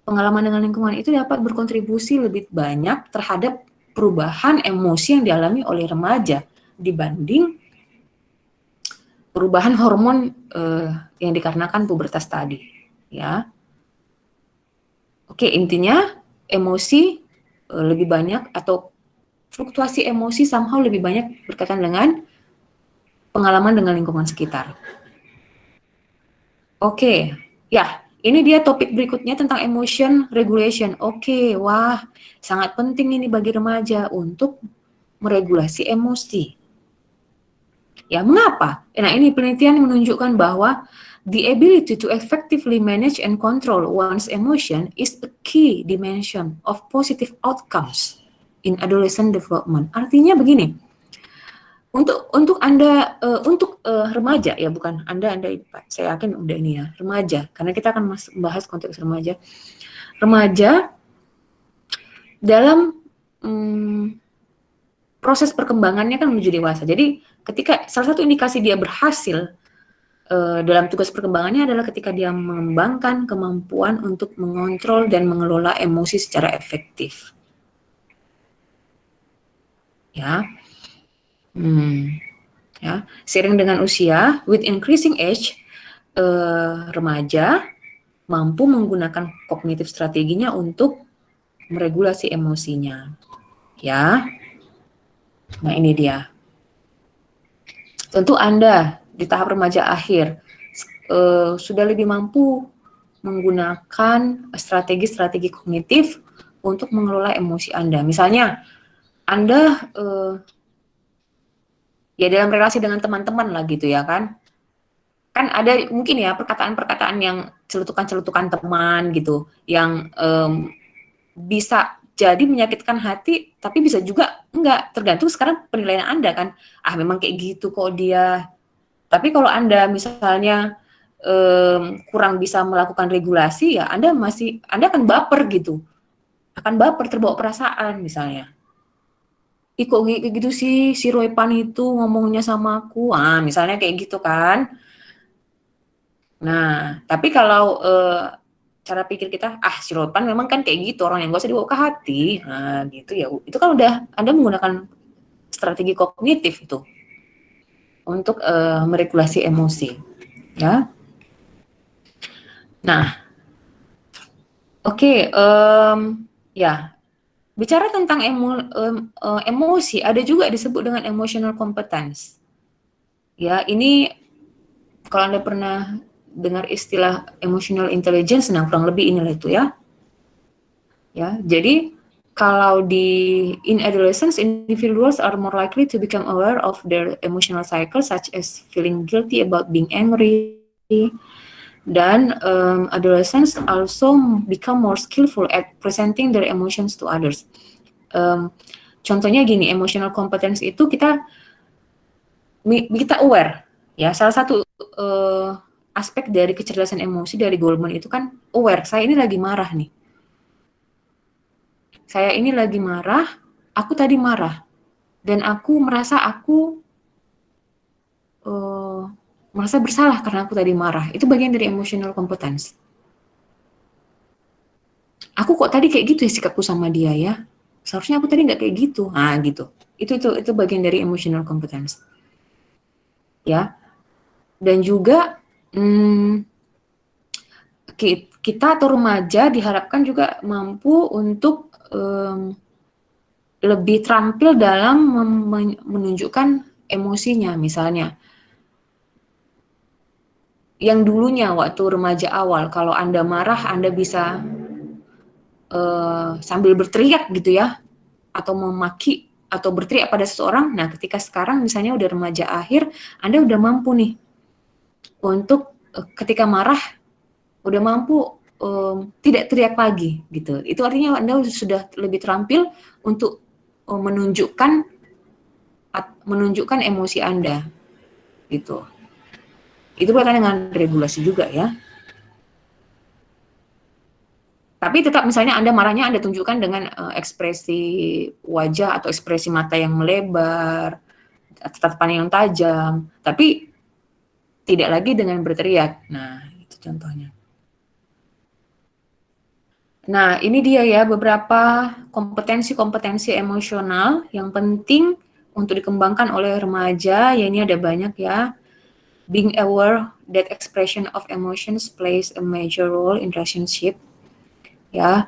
pengalaman dengan lingkungan itu dapat berkontribusi lebih banyak terhadap perubahan emosi yang dialami oleh remaja dibanding perubahan hormon yang dikarenakan pubertas tadi, ya. Oke, intinya emosi lebih banyak atau fluktuasi emosi somehow lebih banyak berkaitan dengan pengalaman dengan lingkungan sekitar. Oke, ya, ini dia topik berikutnya tentang emotion regulation. Oke, wah, sangat penting ini bagi remaja untuk meregulasi emosi. Ya, mengapa? Nah, ini penelitian menunjukkan bahwa the ability to effectively manage and control one's emotion is a key dimension of positive outcomes in adolescent development. Artinya begini, untuk Anda, untuk remaja ya, bukan Anda saya yakin udah ini ya, remaja, karena kita akan membahas konteks remaja. Remaja dalam proses perkembangannya kan menuju dewasa. Jadi ketika salah satu indikasi dia berhasil dalam tugas perkembangannya adalah ketika dia mengembangkan kemampuan untuk mengontrol dan mengelola emosi secara efektif. Ya. Ya, seiring dengan usia, with increasing age, remaja mampu menggunakan kognitif strateginya untuk meregulasi emosinya. Ya. Nah, ini dia. Tentu Anda di tahap remaja akhir sudah lebih mampu menggunakan strategi-strategi kognitif untuk mengelola emosi Anda. Misalnya, Anda ya dalam relasi dengan teman-teman lah gitu ya kan. Kan ada mungkin ya perkataan-perkataan yang celutukan-celutukan teman gitu, yang bisa jadi menyakitkan hati, tapi bisa juga enggak, tergantung sekarang penilaian Anda kan. Ah memang kayak gitu kok dia. Tapi kalau Anda misalnya kurang bisa melakukan regulasi, ya Anda akan baper gitu. Akan baper, terbawa perasaan misalnya. Ih kok kayak gitu sih, si Roypan itu ngomongnya sama aku. Ah, misalnya kayak gitu kan. Nah, tapi kalau cara pikir kita, ah si Roypan memang kan kayak gitu, orang yang gak usah dibawa ke hati. Nah, gitu ya. Itu kan udah Anda menggunakan strategi kognitif itu untuk meregulasi emosi, ya. Nah, oke, ya, bicara tentang emosi, ada juga disebut dengan emotional competence. Ya, ini kalau Anda pernah dengar istilah emotional intelligence, nah kurang lebih inilah itu ya. Ya, jadi kalau in adolescence, individuals are more likely to become aware of their emotional cycle, such as feeling guilty about being angry. Dan adolescents also become more skillful at presenting their emotions to others. Contohnya gini, emotional competence itu kita aware, ya. Salah satu aspek dari kecerdasan emosi dari Goleman itu kan aware. Saya ini lagi marah nih. Saya ini lagi marah. Aku tadi marah dan aku merasa merasa bersalah karena aku tadi marah. Itu bagian dari emotional competence. Aku kok tadi kayak gitu ya sikapku sama dia ya. Seharusnya aku tadi nggak kayak gitu. Nah, gitu. Itu bagian dari emotional competence. Ya. Dan juga kita atau remaja diharapkan juga mampu untuk lebih terampil dalam menunjukkan emosinya. Misalnya, yang dulunya waktu remaja awal, kalau Anda marah, Anda bisa sambil berteriak gitu ya, atau memaki, atau berteriak pada seseorang. Nah, ketika sekarang misalnya udah remaja akhir, Anda udah mampu nih untuk ketika marah, udah mampu tidak teriak lagi gitu. Itu artinya Anda sudah lebih terampil untuk menunjukkan emosi Anda gitu. Itu berkaitan dengan regulasi juga ya. Tapi tetap misalnya Anda marahnya Anda tunjukkan dengan ekspresi wajah atau ekspresi mata yang melebar, tatapan yang tajam, tapi tidak lagi dengan berteriak. Nah, itu contohnya. Nah, ini dia ya beberapa kompetensi-kompetensi emosional yang penting untuk dikembangkan oleh remaja. Ya, ini ada banyak ya. Being aware that expression of emotions plays a major role in relationship. Ya.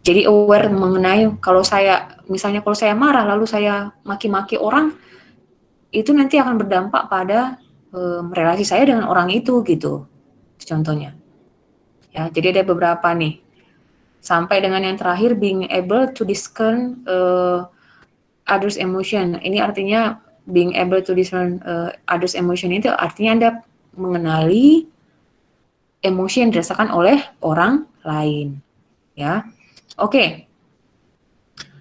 Jadi aware mengenai misalnya kalau saya marah lalu saya maki-maki orang, itu nanti akan berdampak pada relasi saya dengan orang itu gitu. Contohnya. Ya, jadi ada beberapa nih. Sampai dengan yang terakhir, being able to discern others emotion. Ini artinya being able to discern others emotion itu artinya Anda mengenali emosi yang dirasakan oleh orang lain. Ya, oke.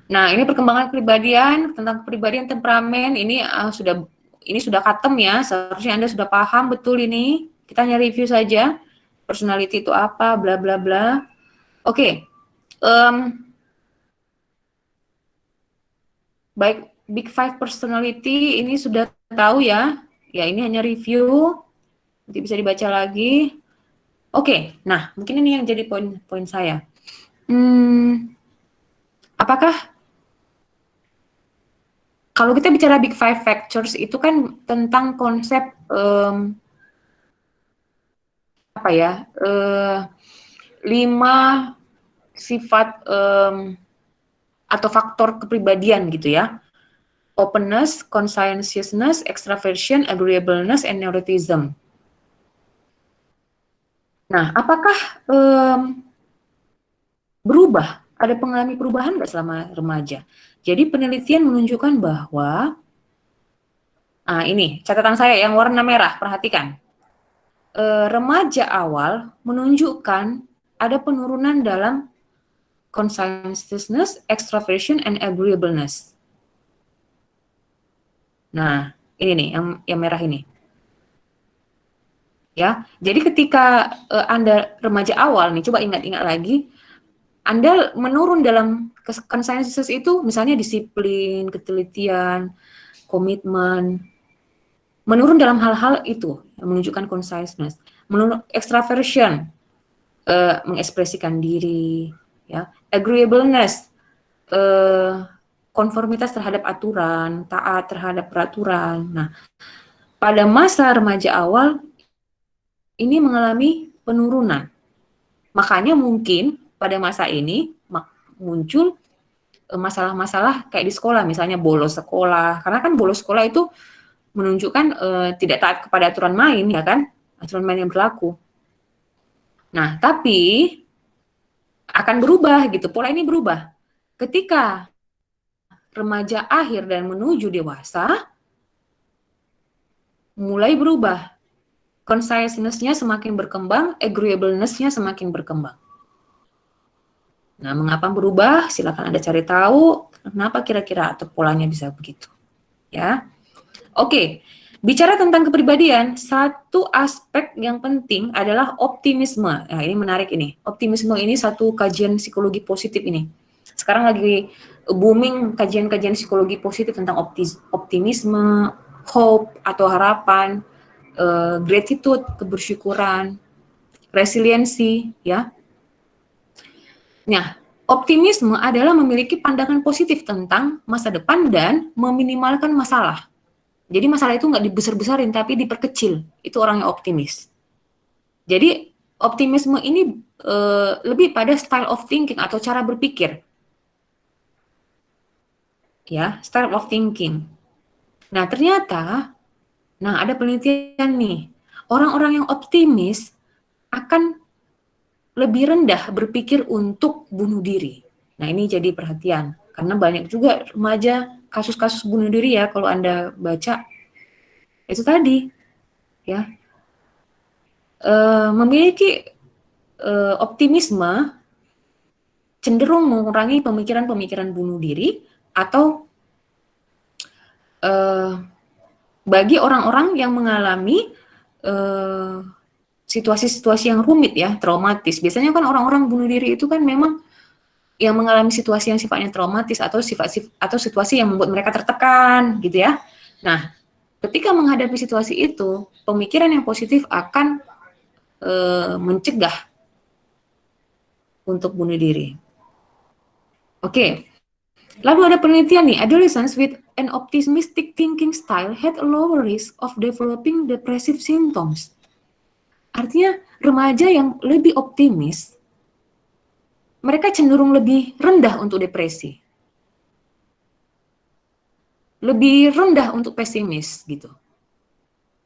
Nah, ini perkembangan kepribadian, tentang kepribadian temperamen ini sudah katem ya. Seharusnya Anda sudah paham betul ini. Kita hanya review saja. Personality itu apa, bla bla bla. Oke. Baik, Big Five personality ini sudah tahu ya. Ya, ini hanya review. Nanti bisa dibaca lagi. Oke, nah mungkin ini yang jadi poin saya. Apakah kalau kita bicara Big Five factors itu kan tentang konsep apa ya? 5 sifat atau faktor kepribadian gitu ya. Openness, conscientiousness, extraversion, agreeableness, and neuroticism. Nah, apakah berubah? Ada pengalami perubahan nggak selama remaja? Jadi penelitian menunjukkan bahwa, ini catatan saya yang warna merah, perhatikan. Remaja awal menunjukkan ada penurunan dalam conscientiousness, extraversion, and agreeableness. Nah, ini nih yang merah ini. Ya, jadi ketika Anda remaja awal nih, coba ingat-ingat lagi, Anda menurun dalam conscientiousness itu, misalnya disiplin, ketelitian, komitmen, menurun dalam hal-hal itu yang menunjukkan conscientiousness. Menurun extraversion, mengekspresikan diri, ya, agreeableness, konformitas terhadap aturan, taat terhadap peraturan. Nah, pada masa remaja awal ini mengalami penurunan. Makanya mungkin pada masa ini muncul masalah-masalah kayak di sekolah, misalnya bolos sekolah. Karena kan bolos sekolah itu menunjukkan tidak taat kepada aturan main, ya kan? Aturan main yang berlaku. Nah, tapi akan berubah gitu, pola ini berubah. Ketika remaja akhir dan menuju dewasa, mulai berubah. Conscientiousness-nya semakin berkembang, agreeableness-nya semakin berkembang. Nah, mengapa berubah? Silakan Anda cari tahu kenapa kira-kira atau polanya bisa begitu. Ya. Oke, bicara tentang kepribadian, satu aspek yang penting adalah optimisme. Nah, ini menarik ini. Optimisme ini satu kajian psikologi positif ini. Sekarang lagi booming kajian-kajian psikologi positif tentang optimisme, hope atau harapan, gratitude, kebersyukuran, resiliensi, ya. Nah, optimisme adalah memiliki pandangan positif tentang masa depan dan meminimalkan masalah. Jadi masalah itu nggak dibesar-besarin, tapi diperkecil. Itu orang yang optimis. Jadi optimisme ini lebih pada style of thinking atau cara berpikir. Ya, style of thinking. Nah, ternyata, ada penelitian nih. Orang-orang yang optimis akan lebih rendah berpikir untuk bunuh diri. Nah, ini jadi perhatian. Karena banyak juga remaja kasus-kasus bunuh diri ya, kalau Anda baca. Itu tadi, ya. Memiliki optimisme cenderung mengurangi pemikiran-pemikiran bunuh diri atau bagi orang-orang yang mengalami situasi-situasi yang rumit ya, traumatis. Biasanya kan orang-orang bunuh diri itu kan memang yang mengalami situasi yang sifatnya traumatis atau situasi yang membuat mereka tertekan gitu ya. Nah, ketika menghadapi situasi itu, pemikiran yang positif akan mencegah untuk bunuh diri. Oke. Lalu ada penelitian nih, adolescents with an optimistic thinking style had a lower risk of developing depressive symptoms. Artinya remaja yang lebih optimis, mereka cenderung lebih rendah untuk depresi. Lebih rendah untuk pesimis gitu.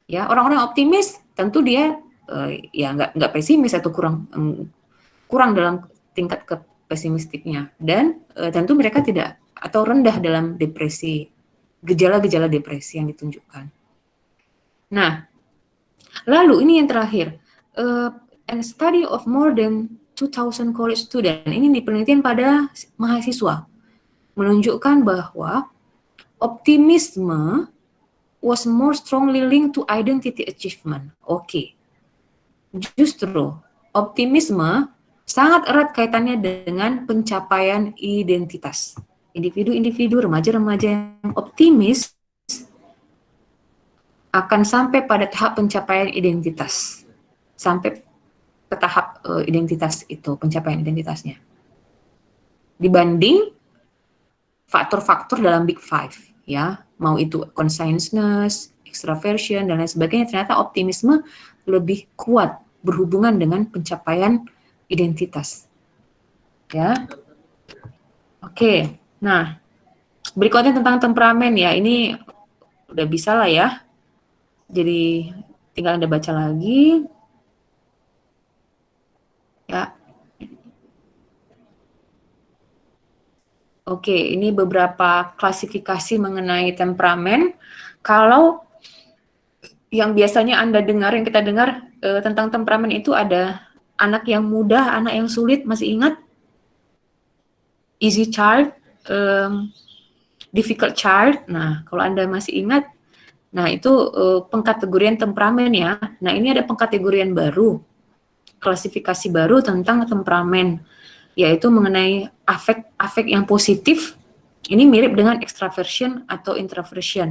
Ya, orang-orang optimis tentu dia ya nggak pesimis atau kurang dalam tingkat pesimistiknya, dan tentu mereka tidak atau rendah dalam depresi, gejala-gejala depresi yang ditunjukkan. Nah, lalu ini yang terakhir, a study of more than 2,000 college student, ini nih penelitian pada mahasiswa, menunjukkan bahwa optimisme was more strongly linked to identity achievement. Oke. Justru optimisme sangat erat kaitannya dengan pencapaian identitas. Individu-individu, remaja-remaja yang optimis akan sampai pada tahap pencapaian identitas. Sampai ke tahap identitas itu, pencapaian identitasnya. Dibanding faktor-faktor dalam Big Five, ya. Mau itu conscientiousness, extraversion, dan lain sebagainya, ternyata optimisme lebih kuat berhubungan dengan pencapaian identitas. Ya. Oke. Nah, berikutnya tentang temperamen ya. Ini udah bisa lah ya. Jadi tinggal Anda baca lagi. Ya. Oke, ini beberapa klasifikasi mengenai temperamen. Kalau yang biasanya Anda dengar, yang kita dengar tentang temperamen itu ada anak yang mudah, anak yang sulit, masih ingat? easy child, difficult child. Nah, kalau Anda masih ingat, nah itu pengkategorian temperamen ya. Nah, ini ada pengkategorian baru, klasifikasi baru tentang temperamen, yaitu mengenai afek yang positif. Ini mirip dengan extraversion atau introversion.